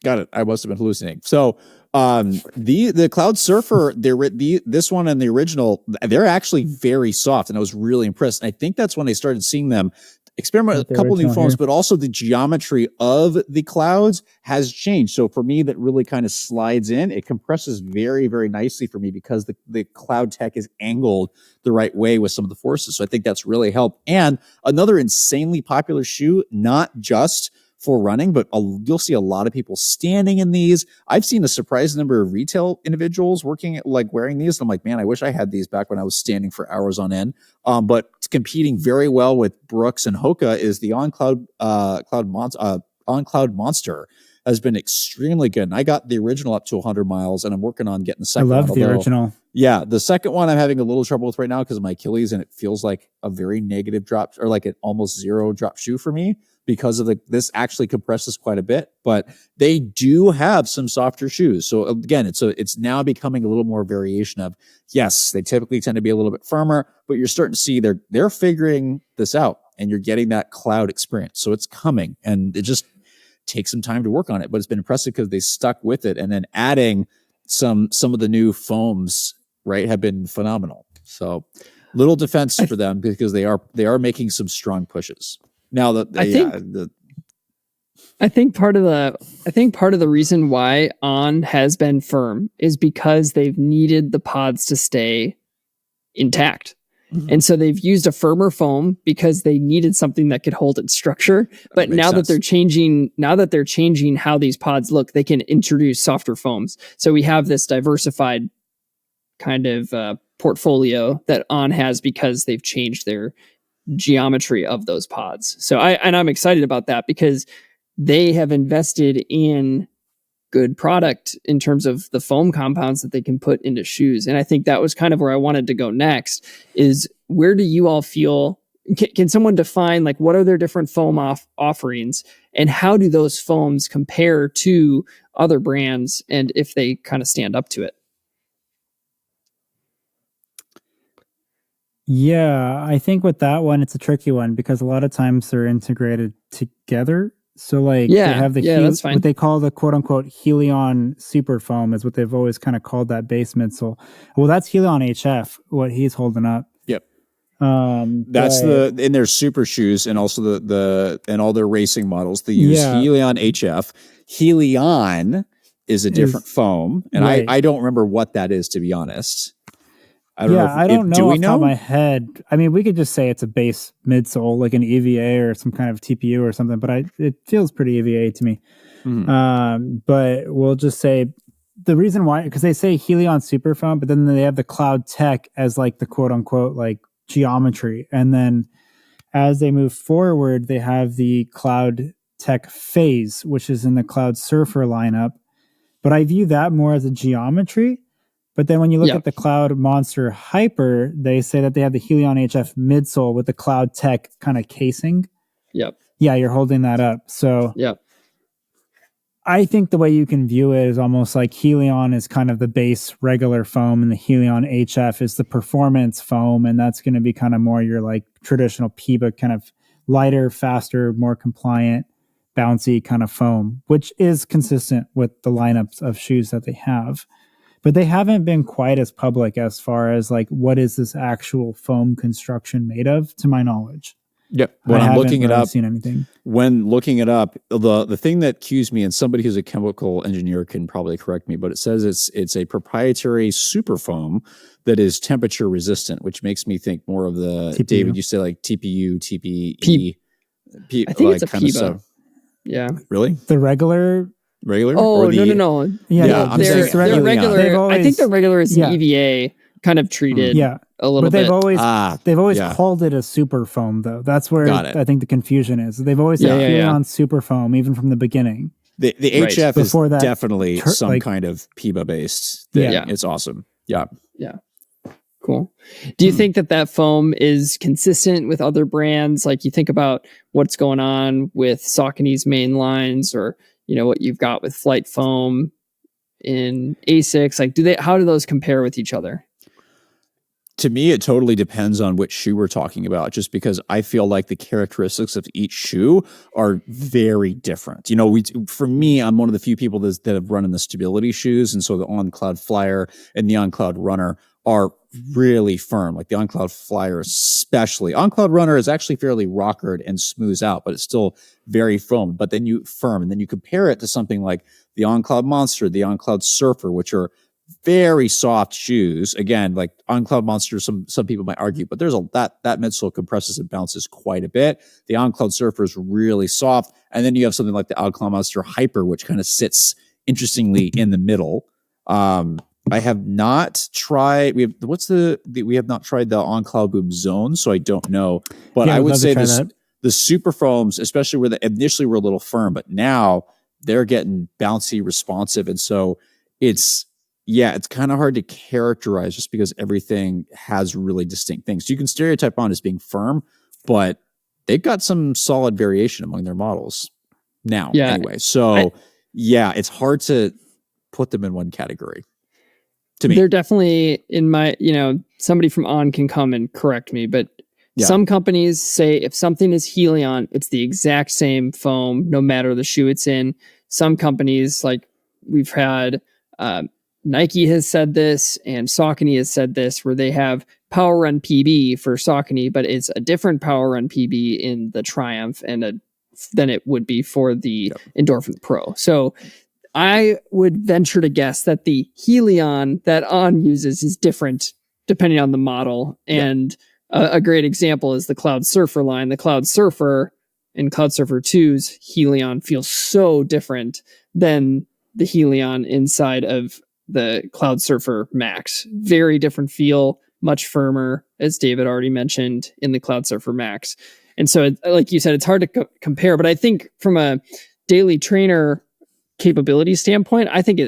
Got it. I must have been hallucinating. So The Cloudsurfer, this one and the original, they're actually very soft, and I was really impressed. And I think that's when I started seeing them experiment with a couple new foams, but also the geometry of the clouds has changed. So for me, that really kind of slides in. It compresses very, very nicely for me because the cloud tech is angled the right way with some of the forces. So I think that's really helped. And another insanely popular shoe, not just for running, but you'll see a lot of people standing in these. I've seen a surprising number of retail individuals working at, like, wearing these. I'm like, man, I wish I had these back when I was standing for hours on end. But it's competing very well with Brooks and Hoka is the Cloudmonster has been extremely good. And I got the original up to 100 miles, and I'm working on getting the second one. I love the original. Yeah, the second one I'm having a little trouble with right now because of my Achilles, and it feels like a very negative drop, or like an almost zero drop shoe for me because of this actually compresses quite a bit. But they do have some softer shoes. So again, it's now becoming a little more variation of, yes, they typically tend to be a little bit firmer, but you're starting to see they're figuring this out, and you're getting that cloud experience. So it's coming, and it just takes some time to work on it. But it's been impressive because they stuck with it, and then adding some of the new foams, right, have been phenomenal. So little defense for them because they are making some strong pushes. Now that I think part of the reason why On has been firm is because they've needed the pods to stay intact. Mm-hmm. And so they've used a firmer foam because they needed something that could hold its structure. But now that they're changing how these pods look, they can introduce softer foams. So we have this diversified kind of portfolio that On has because they've changed their geometry of those pods. So I'm excited about that because they have invested in good product in terms of the foam compounds that they can put into shoes. And I think that was kind of where I wanted to go next is, where do you all feel, can someone define, like, what are their different foam offerings, and how do those foams compare to other brands, and if they kind of stand up to it? Yeah, I think with that one, it's a tricky one because a lot of times they're integrated together. So like they have that's fine. What they call the quote unquote Helion super foam is what they've always kind of called that base midsole. Well, that's Helion HF, what he's holding up. Yep. That's in their super shoes, and also the and all their racing models, they use Helion HF. Helion is a different foam, and I don't remember what that is, to be honest. I don't know off the top of my head. I mean, we could just say it's a base midsole, like an EVA or some kind of TPU or something, but it feels pretty EVA to me. Mm-hmm. But we'll just say the reason why, because they say Helion super foam, but then they have the Cloud Tech as like the quote unquote like geometry. And then as they move forward, they have the Cloud Tech Phase, which is in the Cloudsurfer lineup. But I view that more as a geometry. But then when you look at the Cloudmonster Hyper, they say that they have the Helion HF midsole with the Cloud Tech kind of casing. Yep. Yeah, you're holding that up. So I think the way you can view it is almost like Helion is kind of the base regular foam, and the Helion HF is the performance foam, and that's going to be kind of more your like traditional PIBA kind of lighter, faster, more compliant, bouncy kind of foam, which is consistent with the lineups of shoes that they have. But they haven't been quite as public as far as like, what is this actual foam construction made of, to my knowledge. Yep. When I'm looking it up, seen anything. When looking it up, the thing that cues me, and somebody who's a chemical engineer can probably correct me, but it says it's a proprietary super foam that is temperature resistant, which makes me think more of the TPU. David, you say like TPU, TPE. I think like it's a PIBA. Yeah. Really? The regular. Oh, no. Yeah. They're regular. I think the regular is EVA kind of treated a little bit. They've always called it a super foam, though. That's where I think the confusion is. They've always had Helion super foam, even from the beginning. The HF is definitely some kind of PIBA based thing. Yeah. It's awesome. Yeah. Yeah. Cool. Do you think that foam is consistent with other brands? Like, you think about what's going on with Saucony's main lines, or what you've got with Flight Foam in ASICS, like how do those compare with each other? To me, it totally depends on which shoe we're talking about, just because I feel like the characteristics of each shoe are very different. You know, for me, I'm one of the few people that have run in the stability shoes. And so the On Cloud Flyer and the On Cloud Runner are really firm. Like the On Cloud Flyer, especially. On Cloud Runner is actually fairly rockered and smooths out, but it's still very firm. But then you compare it to something like the On Cloudmonster, the On Cloudsurfer, which are very soft shoes. Again, like on Cloudmonster, some people might argue, but there's that midsole compresses and bounces quite a bit. The On Cloudsurfer is really soft, and then you have something like the On Cloudmonster Hyper, which kind of sits interestingly in the middle. I have not tried. We have not tried the On Cloudboom Zone, so I don't know. But I would say the super foams, especially where initially were a little firm, but now they're getting bouncy, responsive, and so it's kind of hard to characterize just because everything has really distinct things. So you can stereotype On as being firm, but they've got some solid variation among their models now. Anyway, so it's hard to put them in one category. To me, they're definitely in my, somebody from On can come and correct me, but some companies say if something is Helion, it's the exact same foam, no matter the shoe it's in. Some companies, like we've had, Nike has said this and Saucony has said this, where they have Power Run PB for Saucony, but it's a different Power Run PB in the Triumph than it would be for the Endorphin Pro. So I would venture to guess that the Helion that On uses is different depending on the model. And a great example is the Cloudsurfer line. The Cloudsurfer and Cloudsurfer 2's Helion feels so different than the Helion inside of the Cloudsurfer Max. Very different feel, much firmer, as David already mentioned, in the Cloudsurfer Max. And so, like you said, it's hard to compare, but I think from a daily trainer capability standpoint, I think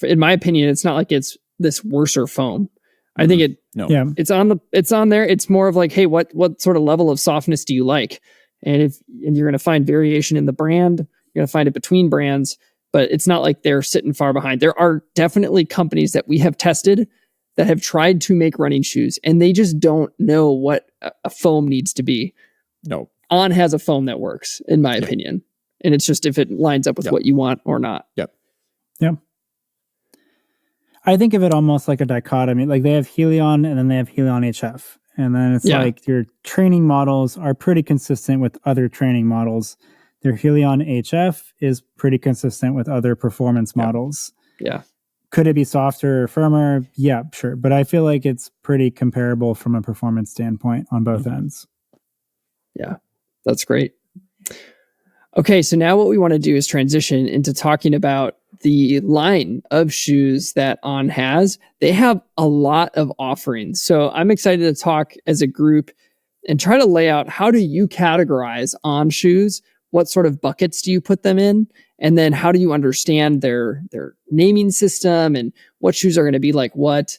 in my opinion, it's not like it's this worser foam. I think it's on there. It's more of like, hey, what sort of level of softness do you like? And you're going to find variation in the brand, you're going to find it between brands, but it's not like they're sitting far behind. There are definitely companies that we have tested that have tried to make running shoes, and they just don't know what a foam needs to be. No. On has a foam that works, in my opinion. And it's just if it lines up with what you want or not. Yep. Yeah. I think of it almost like a dichotomy. Like they have Helion and then they have Helion HF. And then it's like your training models are pretty consistent with other training models. Their Helion HF is pretty consistent with other performance models. Yeah. Could it be softer or firmer? Yeah, sure. But I feel like it's pretty comparable from a performance standpoint on both ends. Yeah, that's great. Okay, so now what we want to do is transition into talking about the line of shoes that On has. They have a lot of offerings. So I'm excited to talk as a group and try to lay out, how do you categorize On shoes? What sort of buckets do you put them in? And then how do you understand their naming system and what shoes are going to be like what?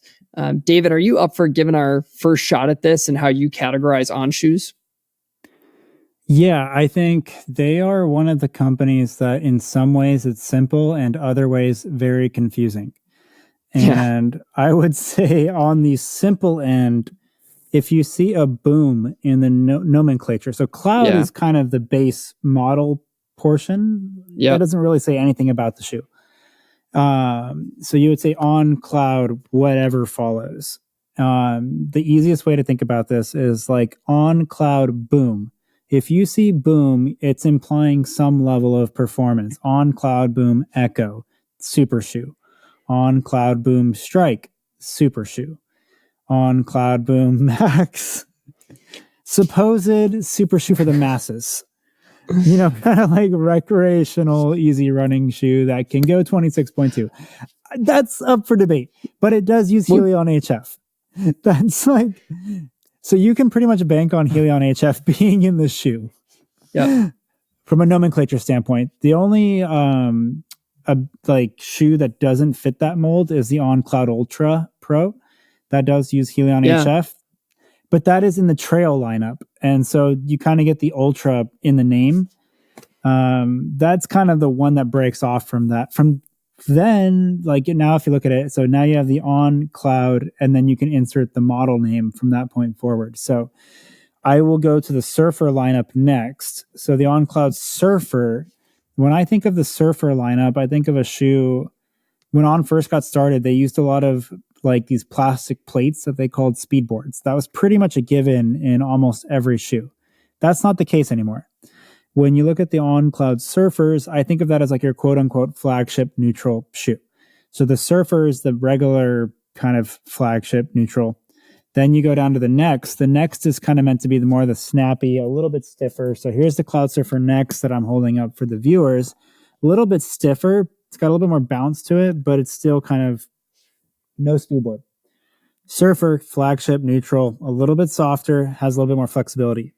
David, are you up for giving our first shot at this and how you categorize On shoes? Yeah, I think they are one of the companies that in some ways it's simple and other ways very confusing. And I would say on the simple end, if you see a boom in the nomenclature, so Cloud is kind of the base model portion. That doesn't really say anything about the shoe. So you would say On Cloud, whatever follows. The easiest way to think about this is like On Cloud Boom. If you see boom, it's implying some level of performance. On Cloudboom Echo, super shoe. On Cloudboom Strike, super shoe. On Cloudboom Max, supposed super shoe for the masses. Kind of like recreational, easy running shoe that can go 26.2. That's up for debate, but it does use Helion HF. That's like... So you can pretty much bank on Helion HF being in the shoe. Yeah. From a nomenclature standpoint, the only shoe that doesn't fit that mold is the On Cloud Ultra Pro. That does use Helion HF, but that is in the trail lineup, and so you kind of get the Ultra in the name. That's kind of the one that breaks off from that. From Then, like now, if you look at it, so now you have the On Cloud, and then you can insert the model name from that point forward. So I will go to the Surfer lineup next. So the On Cloud Surfer, when I think of the Surfer lineup, I think of a shoe. When On first got started, they used a lot of like these plastic plates that they called speedboards. That was pretty much a given in almost every shoe. That's not the case anymore. When you look at the On Cloud Surfers, I think of that as like your quote unquote flagship neutral shoe. So the Surfer is the regular kind of flagship neutral. Then you go down to the Next. The Next is kind of meant to be the snappy, a little bit stiffer. So here's the Cloudsurfer Next that I'm holding up for the viewers. A little bit stiffer. It's got a little bit more bounce to it, but it's still kind of no speedboard. Surfer, flagship, neutral, a little bit softer, has a little bit more flexibility.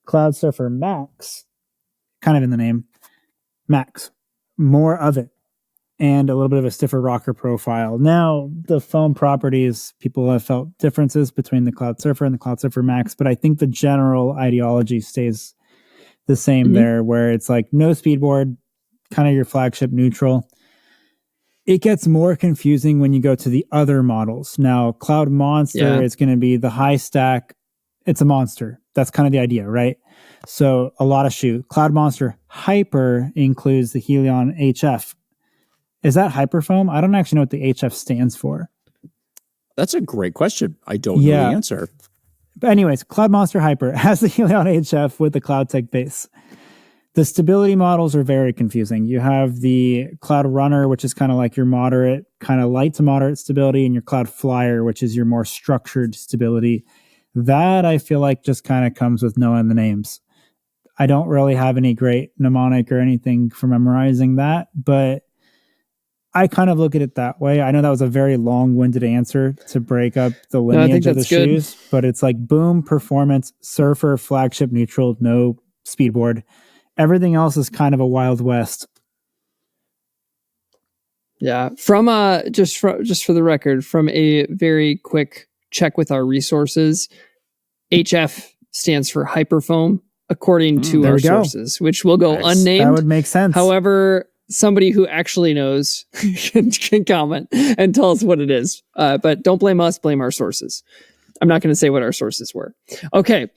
Cloudsurfer Max, kind of in the name, Max, more of it, and a little bit of a stiffer rocker profile. Now, the foam properties, people have felt differences between the Cloudsurfer and the Cloudsurfer Max, but I think the general ideology stays the same there, where it's like no speedboard, kind of your flagship neutral. It gets more confusing when you go to the other models. Now, Cloudmonster is going to be the high stack. It's a monster. That's kind of the idea, right? So a lot of shoe. Cloudmonster Hyper includes the Helion HF. Is that Hyperfoam? I don't actually know what the HF stands for. That's a great question. I don't know the answer. But anyways, Cloudmonster Hyper has the Helion HF with the CloudTech base. The stability models are very confusing. You have the Cloud Runner, which is kind of like your moderate, kind of light to moderate stability, and your Cloud Flyer, which is your more structured stability. That I feel like just kind of comes with knowing the names. I don't really have any great mnemonic or anything for memorizing that, but I kind of look at it that way. I know that was a very long-winded answer to break up the lineage of the shoes, but it's like boom, performance, Surfer, flagship, neutral, no speedboard. Everything else is kind of a Wild West. Yeah. From just for the record, from a very quick check with our resources, HF stands for Hyperfoam, according to our sources, which will go unnamed. That would make sense. However, somebody who actually knows can comment and tell us what it is. But don't blame us, blame our sources. I'm not going to say what our sources were. Okay.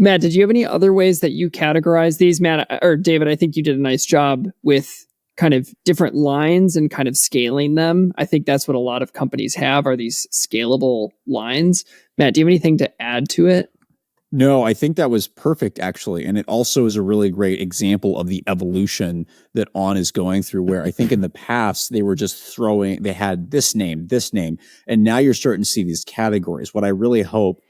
Matt, did you have any other ways that you categorize these? Matt, or David, I think you did a nice job with kind of different lines and kind of scaling them. I think that's what a lot of companies have, are these scalable lines. Matt, do you have anything to add to it? No, I think that was perfect, actually. And it also is a really great example of the evolution that On is going through, where I think in the past they were just they had this name, and now you're starting to see these categories. What I really hope,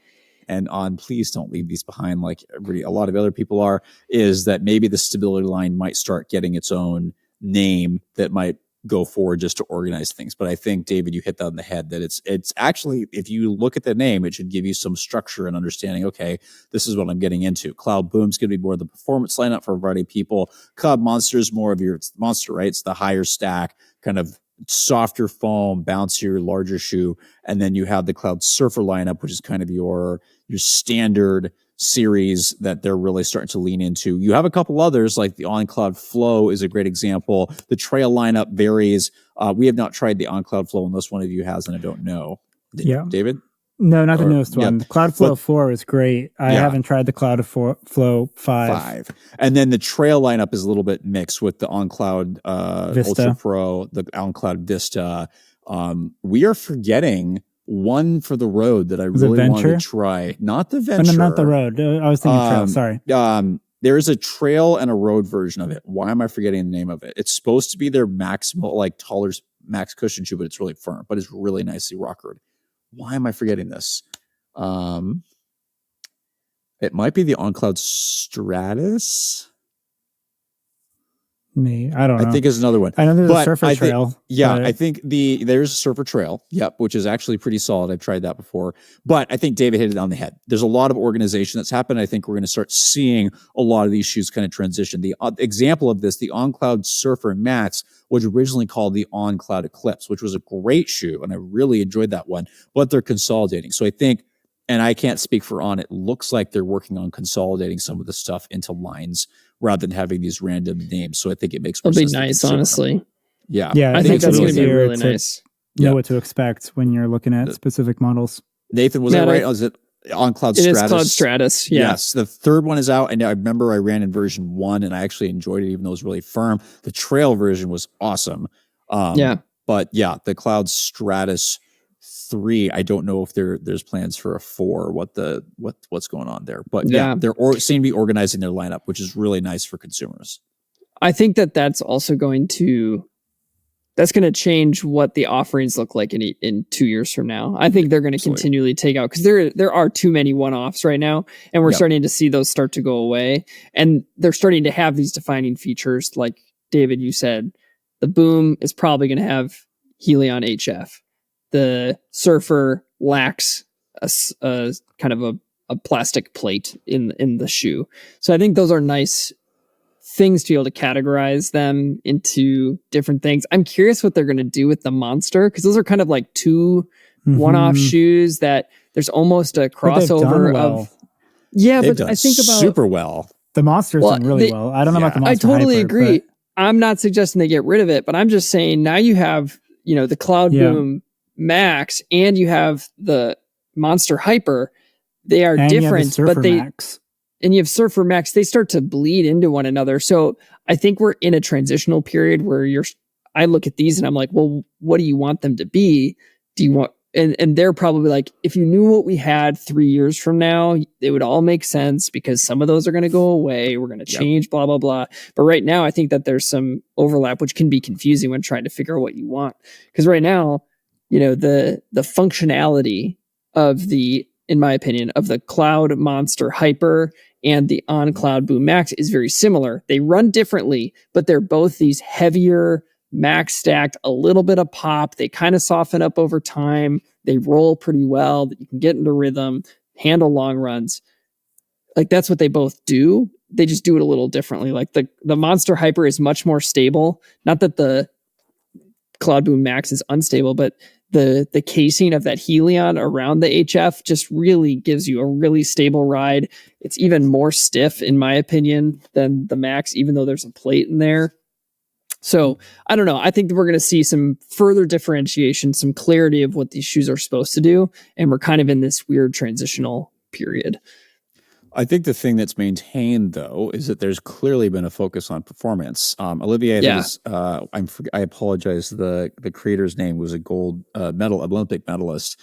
and On, please don't leave these behind like a lot of other people are, is that maybe the stability line might start getting its own name that might go forward just to organize things. But I think, David, you hit that on the head, that it's actually, if you look at the name, it should give you some structure and understanding. Okay, this is what I'm getting into. Cloudboom's going to be more of the performance lineup for a variety of people. Cloudmonster is more of it's the monster, right? It's the higher stack, kind of softer foam, bouncier, larger shoe. And then you have the Cloudsurfer lineup, which is kind of your standard series that they're really starting to lean into. You have a couple others, like the On Cloud Flow is a great example. The trail lineup varies. We have not tried the On Cloud Flow unless one of you has, and I don't know. David? No, not the newest one. The Cloud Flow 4 is great. I haven't tried the Cloud Flow 5. And then the trail lineup is a little bit mixed with the On Cloud Ultra Pro, the On Cloud Vista. We are forgetting one for the road that I really wanted to try. Not the Venture. No, not the road. I was thinking trail. Sorry. There is a trail and a road version of it. Why am I forgetting the name of it? It's supposed to be their maximal, like taller max cushion shoe, but it's really firm, but it's really nicely rockered. Why am I forgetting this? It might be the On Cloud Stratus. Me, I don't know. I think it's another one. I know there's a Surfer Trail. I think there's a Surfer Trail. Yep, which is actually pretty solid. I've tried that before. But I think David hit it on the head. There's a lot of organization that's happened. I think we're going to start seeing a lot of these shoes kind of transition. The example of this, the On Cloudsurfer Max, was originally called the On Cloud Eclipse, which was a great shoe, and I really enjoyed that one. But they're consolidating. So I think, and I can't speak for On, it looks like they're working on consolidating some of the stuff into lines rather than having these random names. So I think it makes more sense. It'll be nice, honestly. Yeah. I think that's going to be easier really to nice. know what to expect when you're looking at specific models. Nathan, was that right? Was it on Cloud It Stratus? Is Cloud Stratus, yeah. Yes, the third one is out, and I remember I ran in version 1, and I actually enjoyed it, even though it was really firm. The trail version was awesome. But yeah, the Cloud Stratus 3, I don't know if there's plans for a 4, what's going on there. But yeah, they're seem to be organizing their lineup, which is really nice for consumers. I think that's also going to change what the offerings look like in 2 years from now. I think they're going to continually take out, because there are too many one-offs right now, and we're starting to see those start to go away, and they're starting to have these defining features. Like David, you said, the Boom is probably going to have Helion HF. The Surfer lacks a kind of a plastic plate in the shoe. So I think those are nice things to be able to categorize them into different things. I'm curious what they're going to do with the Monster, because those are kind of like two one-off shoes that there's almost a crossover of. Yeah, they've but done I think about super well. The Monster's done really well. I don't know about the Monster. I totally Hyper, agree. But I'm not suggesting they get rid of it, but I'm just saying now you have, the Cloudboom Max and you have the Monster Hyper. They are different, but Max. And you have Surfer Max, they start to bleed into one another. So I think we're in a transitional period where I look at these and I'm like, well, what do you want them to be? Do you want, and they're probably like, if you knew what we had 3 years from now, it would all make sense, because some of those are going to go away. We're going to change, blah, blah, blah. But right now, I think that there's some overlap, which can be confusing when trying to figure out what you want. Because right now, the functionality of in my opinion, of the Cloudmonster Hyper and the On Cloudboom Max is very similar. They run differently, but they're both these heavier, max stacked, a little bit of pop. They kind of soften up over time. They roll pretty well, that you can get into rhythm, handle long runs. Like, that's what they both do. They just do it a little differently. Like the Monster Hyper is much more stable. Not that the Cloudboom Max is unstable, but the casing of that Helion around the HF just really gives you a really stable ride. It's even more stiff, in my opinion, than the Max, even though there's a plate in there. So I don't know. I think that we're going to see some further differentiation, some clarity of what these shoes are supposed to do. And we're kind of in this weird transitional period. I think the thing that's maintained, though, is that there's clearly been a focus on performance. Olivier, I apologize. The creator's name was a gold Olympic medalist.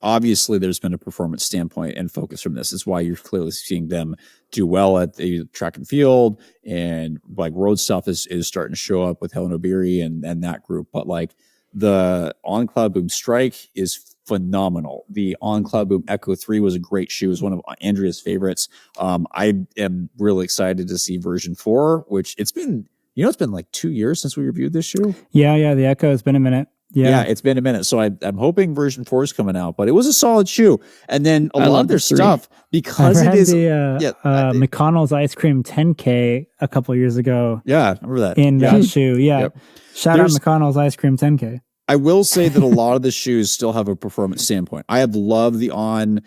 Obviously, there's been a performance standpoint and focus from this. It's why you're clearly seeing them do well at the track and field, and like road stuff is starting to show up with Helen Obiri and that group. But like the On Cloudboom Strike is phenomenal. The On Cloudboom Echo 3 was a great shoe. It was one of Andrea's favorites. I am really excited to see version 4, which it's been like 2 years since we reviewed this shoe. Yeah. The Echo has been a minute. Yeah, it's been a minute. So I'm hoping version 4 is coming out, but it was a solid shoe. And then a lot of their stuff, because it is McConnell's Ice Cream 10K a couple years ago. Yeah, I remember that. In that shoe. Yeah. Yep. Shout out McConnell's Ice Cream 10K. I will say that a lot of the shoes still have a performance standpoint. I have loved the On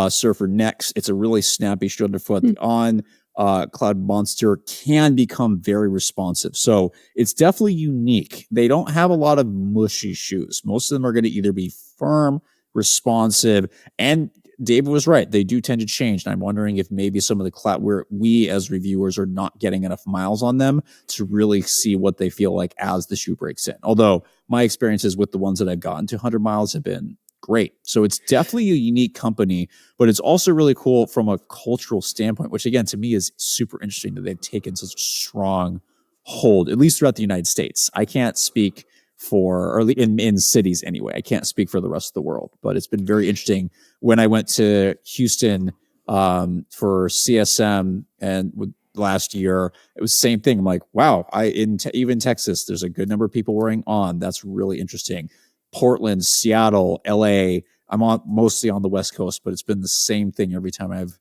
Surfer Next. It's a really snappy shoe underfoot. The On Cloudmonster can become very responsive. So it's definitely unique. They don't have a lot of mushy shoes. Most of them are going to either be firm, responsive, and David was right. They do tend to change. And I'm wondering if maybe some of the Cloud, where we as reviewers are not getting enough miles on them to really see what they feel like as the shoe breaks in. Although my experiences with the ones that I've gotten to 100 miles have been great. So it's definitely a unique company, but it's also really cool from a cultural standpoint, which again, to me is super interesting that they've taken such a strong hold, at least throughout the United States. I can't speak for, or in cities anyway, I can't speak for the rest of the world, but it's been very interesting. When I went to Houston for CSM and last year, it was the same thing. I'm like, wow, even Texas, there's a good number of people wearing On. That's really interesting. Portland, Seattle, LA. I'm mostly on the West Coast, but it's been the same thing every time I've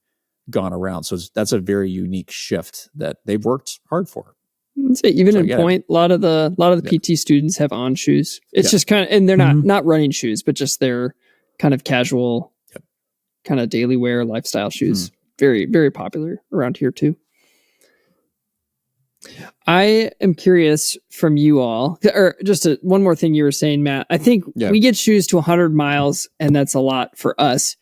gone around. So that's a very unique shift that they've worked hard for. Point, a lot of the PT students have On shoes. It's just kind of, and they're not running shoes, but just their kind of casual, kind of daily wear lifestyle shoes. Very, very popular around here too. I am curious from you all, or just one more thing you were saying, Matt. I think we get shoes to 100 miles, and that's a lot for us.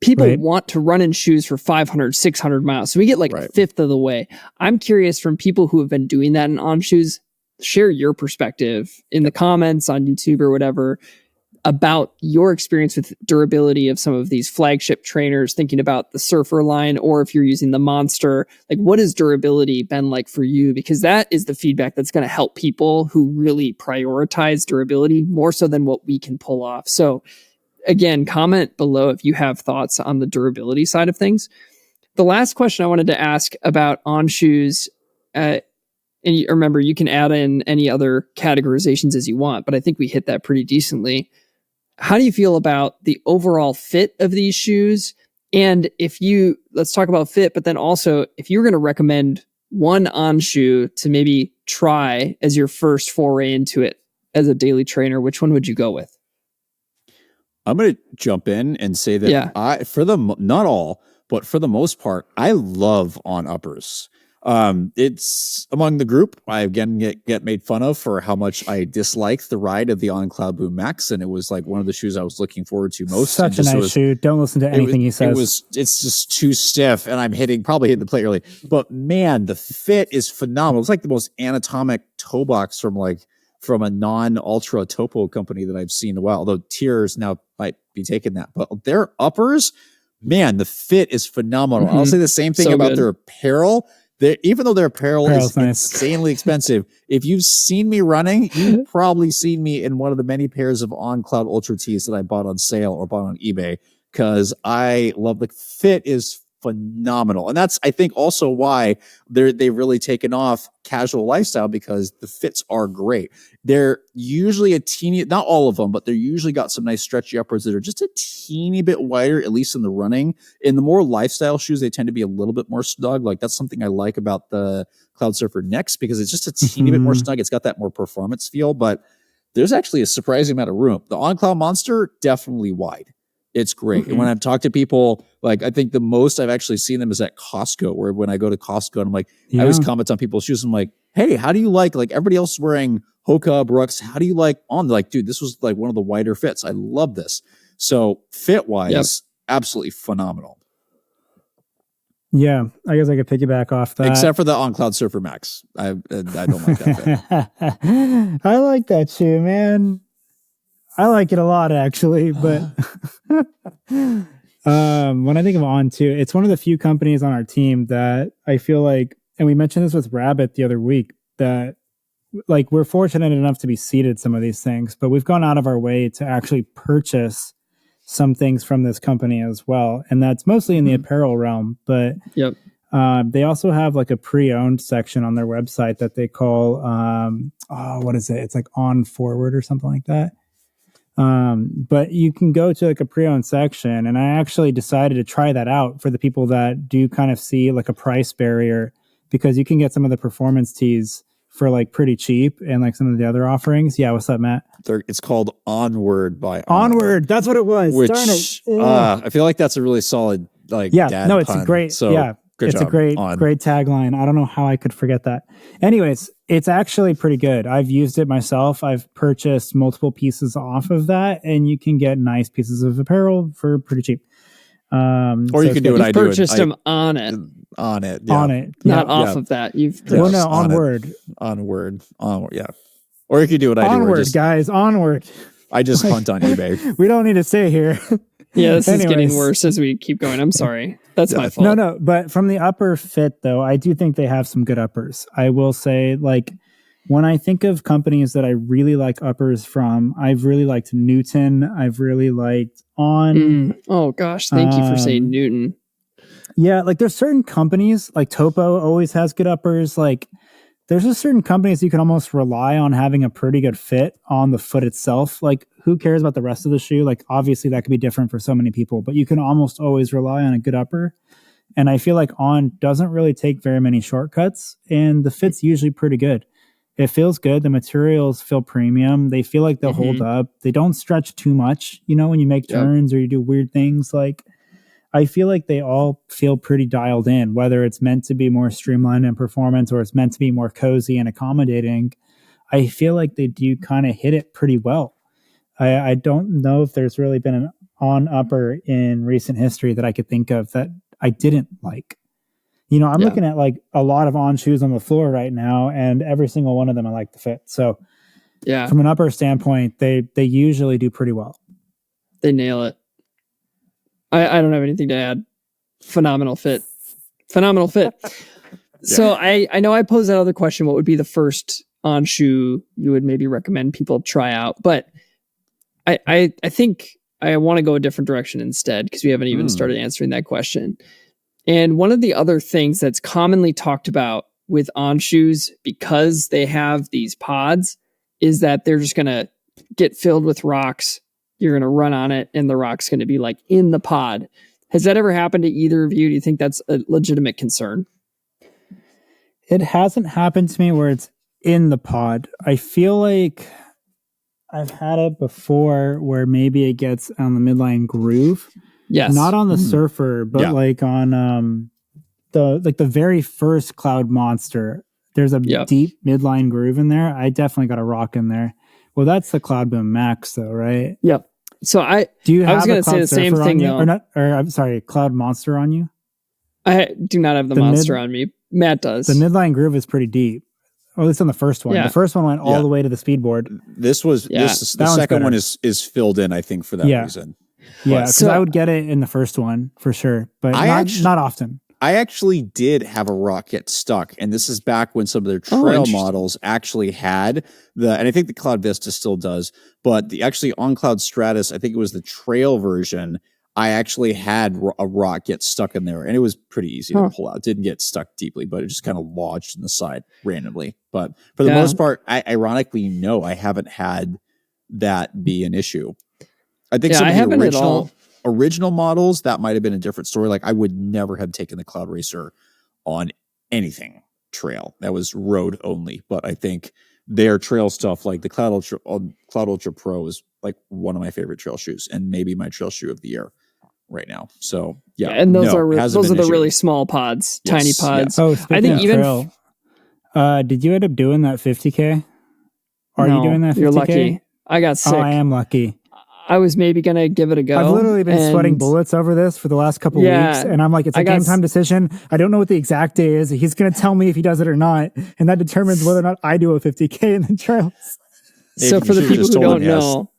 People want to run in shoes for 500, 600 miles. So we get like a fifth of the way. I'm curious from people who have been doing that in On shoes, share your perspective in the comments on YouTube or whatever about your experience with durability of some of these flagship trainers, thinking about the Surfer line, or if you're using the Monster, like what has durability been like for you? Because that is the feedback that's going to help people who really prioritize durability more so than what we can pull off. So again, comment below if you have thoughts on the durability side of things. The last question I wanted to ask about On shoes, and remember, you can add in any other categorizations as you want, but I think we hit that pretty decently. How do you feel about the overall fit of these shoes? And let's talk about fit, but then also if you were going to recommend one On shoe to maybe try as your first foray into it as a daily trainer, which one would you go with? I'm going to jump in and say that not all, but for the most part, I love On uppers. It's among the group. I again get made fun of for how much I disliked the ride of the On Cloudboom Max, and it was like one of the shoes I was looking forward to most. Such a nice shoe. Don't listen to anything he says. It's just too stiff, and I'm probably hitting the plate early. But man, the fit is phenomenal. It's like the most anatomic toe box from a non-ultra topo company that I've seen in a while. Although Tiers now might be taking that, but their uppers, man, the fit is phenomenal. I'll say the same thing about their apparel. Even though their apparel is insanely expensive, if you've seen me running, you've probably seen me in one of the many pairs of On Cloud Ultra tees that I bought on sale or bought on eBay, because I love the fit is phenomenal. And that's, I think, also why they've really taken off casual lifestyle, because the fits are great. They're usually not all of them, but they're usually got some nice stretchy uppers that are just a teeny bit wider, at least in the running. In the more lifestyle shoes, they tend to be a little bit more snug. Like that's something I like about the Cloudsurfer Next, because it's just a teeny bit more snug. It's got that more performance feel, but there's actually a surprising amount of room. The On Cloudmonster, definitely wide. It's great. And when I've talked to people, like I think the most I've actually seen them is at Costco, where when I go to Costco and I'm like, I always comment on people's shoes. I'm like, hey, how do you like everybody else is wearing Hoka, Brooks? How do you like On? Like, dude, this was like one of the wider fits. I love this. So fit wise, absolutely phenomenal. Yeah, I guess I could piggyback off that. Except for the On Cloudsurfer Max. I don't like that fit. I like that shoe, man. I like it a lot, actually, but when I think of On too, it's one of the few companies on our team that I feel like, and we mentioned this with Rabbit the other week, that like we're fortunate enough to be seated some of these things, but we've gone out of our way to actually purchase some things from this company as well. And that's mostly in the apparel realm, but they also have like a pre-owned section on their website that they call, what is it? It's like On Forward or something like that. But you can go to like a pre-owned section, and I actually decided to try that out for the people that do kind of see like a price barrier, because you can get some of the performance tees for like pretty cheap, and like some of the other offerings. Yeah, what's up, Matt? It's called Onward by Onward. That's what it was. Which darn it. I feel like that's a really solid dad it's pun. a great it's a great tagline. I don't know how I could forget that. Anyways, it's actually pretty good. I've used it myself. I've purchased multiple pieces off of that, and you can get nice pieces of apparel for pretty cheap. Or you can do what I do. Purchased them on it. On it. Not off of that. Onward. Onward. Yeah. Or you can do what I do. Onward, guys. Onward. I just hunt on eBay. We don't need to stay here. Yeah, this is getting worse as we keep going. I'm sorry. That's my fault. No. But from the upper fit, though, I do think they have some good uppers. I will say, like, when I think of companies that I really like uppers from, I've really liked Newton. I've really liked On. Oh, gosh. Thank you for saying Newton. Yeah, like there's certain companies, like Topo always has good uppers. Like there's just certain companies you can almost rely on having a pretty good fit on the foot itself. Like who cares about the rest of the shoe? Like obviously that could be different for so many people, but you can almost always rely on a good upper. And I feel like On doesn't really take very many shortcuts, and the fit's usually pretty good. It feels good. The materials feel premium. They feel like they'll hold up. They don't stretch too much, when you make turns or you do weird things. Like I feel like they all feel pretty dialed in, whether it's meant to be more streamlined in performance or it's meant to be more cozy and accommodating. I feel like they do kind of hit it pretty well. I don't know if there's really been an on-upper in recent history that I could think of that I didn't like. You know, I'm looking at like a lot of On shoes on the floor right now, and every single one of them I like the fit. So from an upper standpoint, they usually do pretty well. They nail it. I don't have anything to add. Phenomenal fit. So I know I posed that other question. What would be the first On shoe you would maybe recommend people try out? But I think I want to go a different direction instead, because we haven't even started answering that question. And one of the other things that's commonly talked about with On shoes, because they have these pods, is that they're just going to get filled with rocks. You're going to run on it and the rock's going to be like in the pod. Has that ever happened to either of you? Do you think that's a legitimate concern? It hasn't happened to me where it's in the pod. I feel like I've had it before where maybe it gets on the midline groove. Yes. Not on the Surfer, but like on the very first Cloudmonster. There's a deep midline groove in there. I definitely got a rock in there. Well, that's the Cloudboom Max though, right? Yep. So I was going to say the same thing though. I'm sorry, Cloudmonster on you? I do not have the monster on me. Matt does. The midline groove is pretty deep. Oh, at least on the first one. The first one went all the way to the speedboard. The second one is filled in, I think, for that reason. Yeah, because I would get it in the first one for sure, but not often. I actually did have a rock get stuck, and this is back when some of their trail models actually had and I think the Cloud Vista still does, but actually on Cloud Stratus, I think it was the trail version, I actually had a rock get stuck in there, and it was pretty easy to pull out. It didn't get stuck deeply, but it just kind of lodged in the side randomly. But for the most part, ironically, no, I haven't had that be an issue. I think some of the original models, that might have been a different story. Like I would never have taken the Cloud Racer on anything trail. That was road only. But I think their trail stuff, like the Cloud Ultra Pro, is like one of my favorite trail shoes, and maybe my trail shoe of the year right now. So and those are the really small pods, tiny pods. Oh, I think even trail, did you end up doing that 50K? Are you doing that 50K? You're lucky. I got sick. Oh, I am lucky. I was maybe going to give it a go. I've literally been sweating bullets over this for the last couple of weeks. And I'm like, it's a game time decision. I don't know what the exact day is. He's going to tell me if he does it or not. And that determines whether or not I do a 50K in the trails. So for the people who don't know,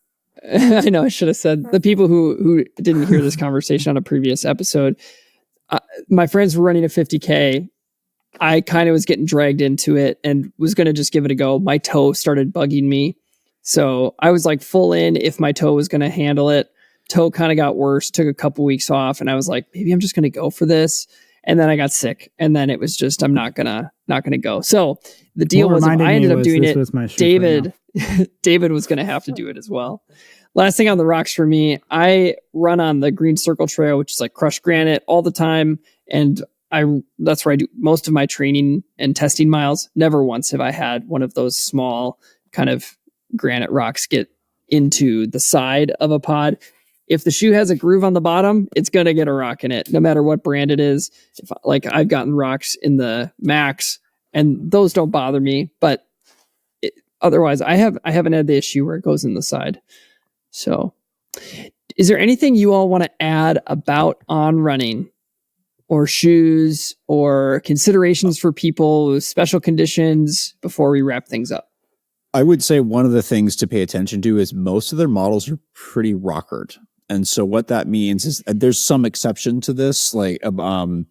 I know I should have said, the people who didn't hear this conversation on a previous episode, my friends were running a 50K. I kind of was getting dragged into it and was going to just give it a go. My toe started bugging me. So I was like full in if my toe was going to handle it. Toe kind of got worse, took a couple weeks off, and I was like, maybe I'm just going to go for this. And then I got sick, and then it was just, I'm not gonna go. So the deal was, if I ended up doing it, David was going to have to do it as well. Last thing on the rocks for me, I run on the Green Circle Trail, which is like crushed granite all the time, and that's where I do most of my training and testing miles. Never once have I had one of those small kind of granite rocks get into the side of a pod. If the shoe has a groove on the bottom, it's going to get a rock in it, no matter what brand it is. I've gotten rocks in the Max, and those don't bother me, but otherwise I haven't had the issue where it goes in the side. So is there anything you all want to add about On running or shoes or considerations for people with special conditions before we wrap things up? I would say one of the things to pay attention to is most of their models are pretty rockered. And so what that means is there's some exception to this, like the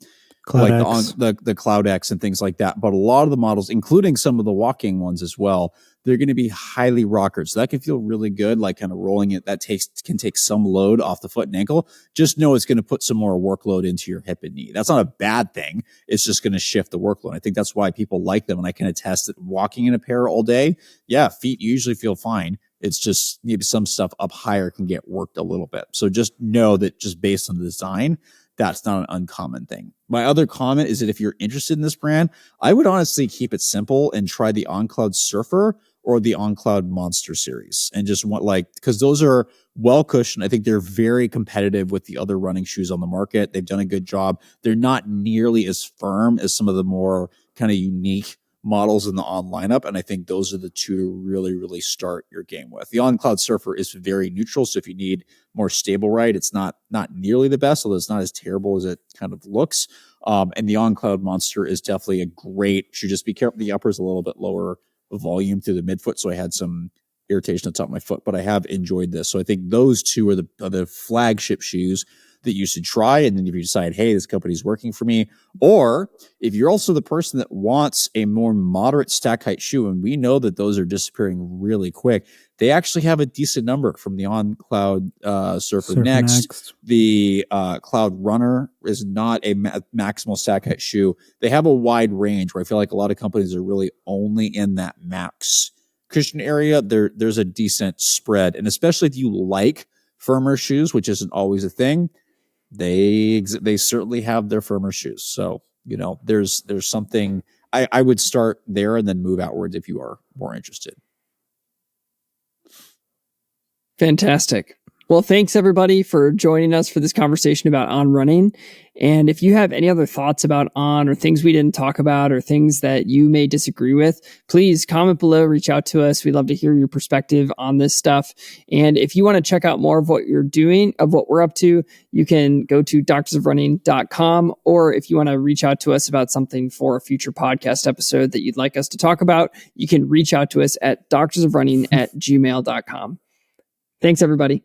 Cloud X and things like that. But a lot of the models, including some of the walking ones as well, they're going to be highly rockered. So that can feel really good, like kind of rolling it. That can take some load off the foot and ankle. Just know it's going to put some more workload into your hip and knee. That's not a bad thing. It's just going to shift the workload. I think that's why people like them. And I can attest that walking in a pair all day, feet usually feel fine. It's just maybe some stuff up higher can get worked a little bit. So just know that just based on the design, that's not an uncommon thing. My other comment is that if you're interested in this brand, I would honestly keep it simple and try the On Cloudsurfer or the On Cloudmonster series, and just want because those are well cushioned. I think they're very competitive with the other running shoes on the market. They've done a good job. They're not nearly as firm as some of the more kind of unique models in the On lineup, and I think those are the two to really, really start your game with. The On Cloudsurfer is very neutral, so if you need more stable ride, it's not nearly the best, although it's not as terrible as it kind of looks. And the On Cloudmonster is definitely a great shoe. Just be careful. The upper is a little bit lower volume through the midfoot, so I had some irritation at the top of my foot, but I have enjoyed this. So I think those two are the flagship shoes that you should try. And then if you decide, hey, this company's working for me, or if you're also the person that wants a more moderate stack height shoe, and we know that those are disappearing really quick, they actually have a decent number from the On Cloud Surfer Next. The Cloud Runner is not a maximal stack height shoe. They have a wide range where I feel like a lot of companies are really only in that max cushion area. There's a decent spread, and especially if you like firmer shoes, which isn't always a thing, they certainly have their firmer shoes. So, there's something. I would start there and then move outwards if you are more interested. Fantastic. Well, thanks everybody for joining us for this conversation about On running. And if you have any other thoughts about On, or things we didn't talk about, or things that you may disagree with, please comment below, reach out to us. We'd love to hear your perspective on this stuff. And if you want to check out more of what you're doing, of what we're up to, you can go to doctorsofrunning.com, or if you want to reach out to us about something for a future podcast episode that you'd like us to talk about, you can reach out to us at doctorsofrunning@gmail.com. Thanks, everybody.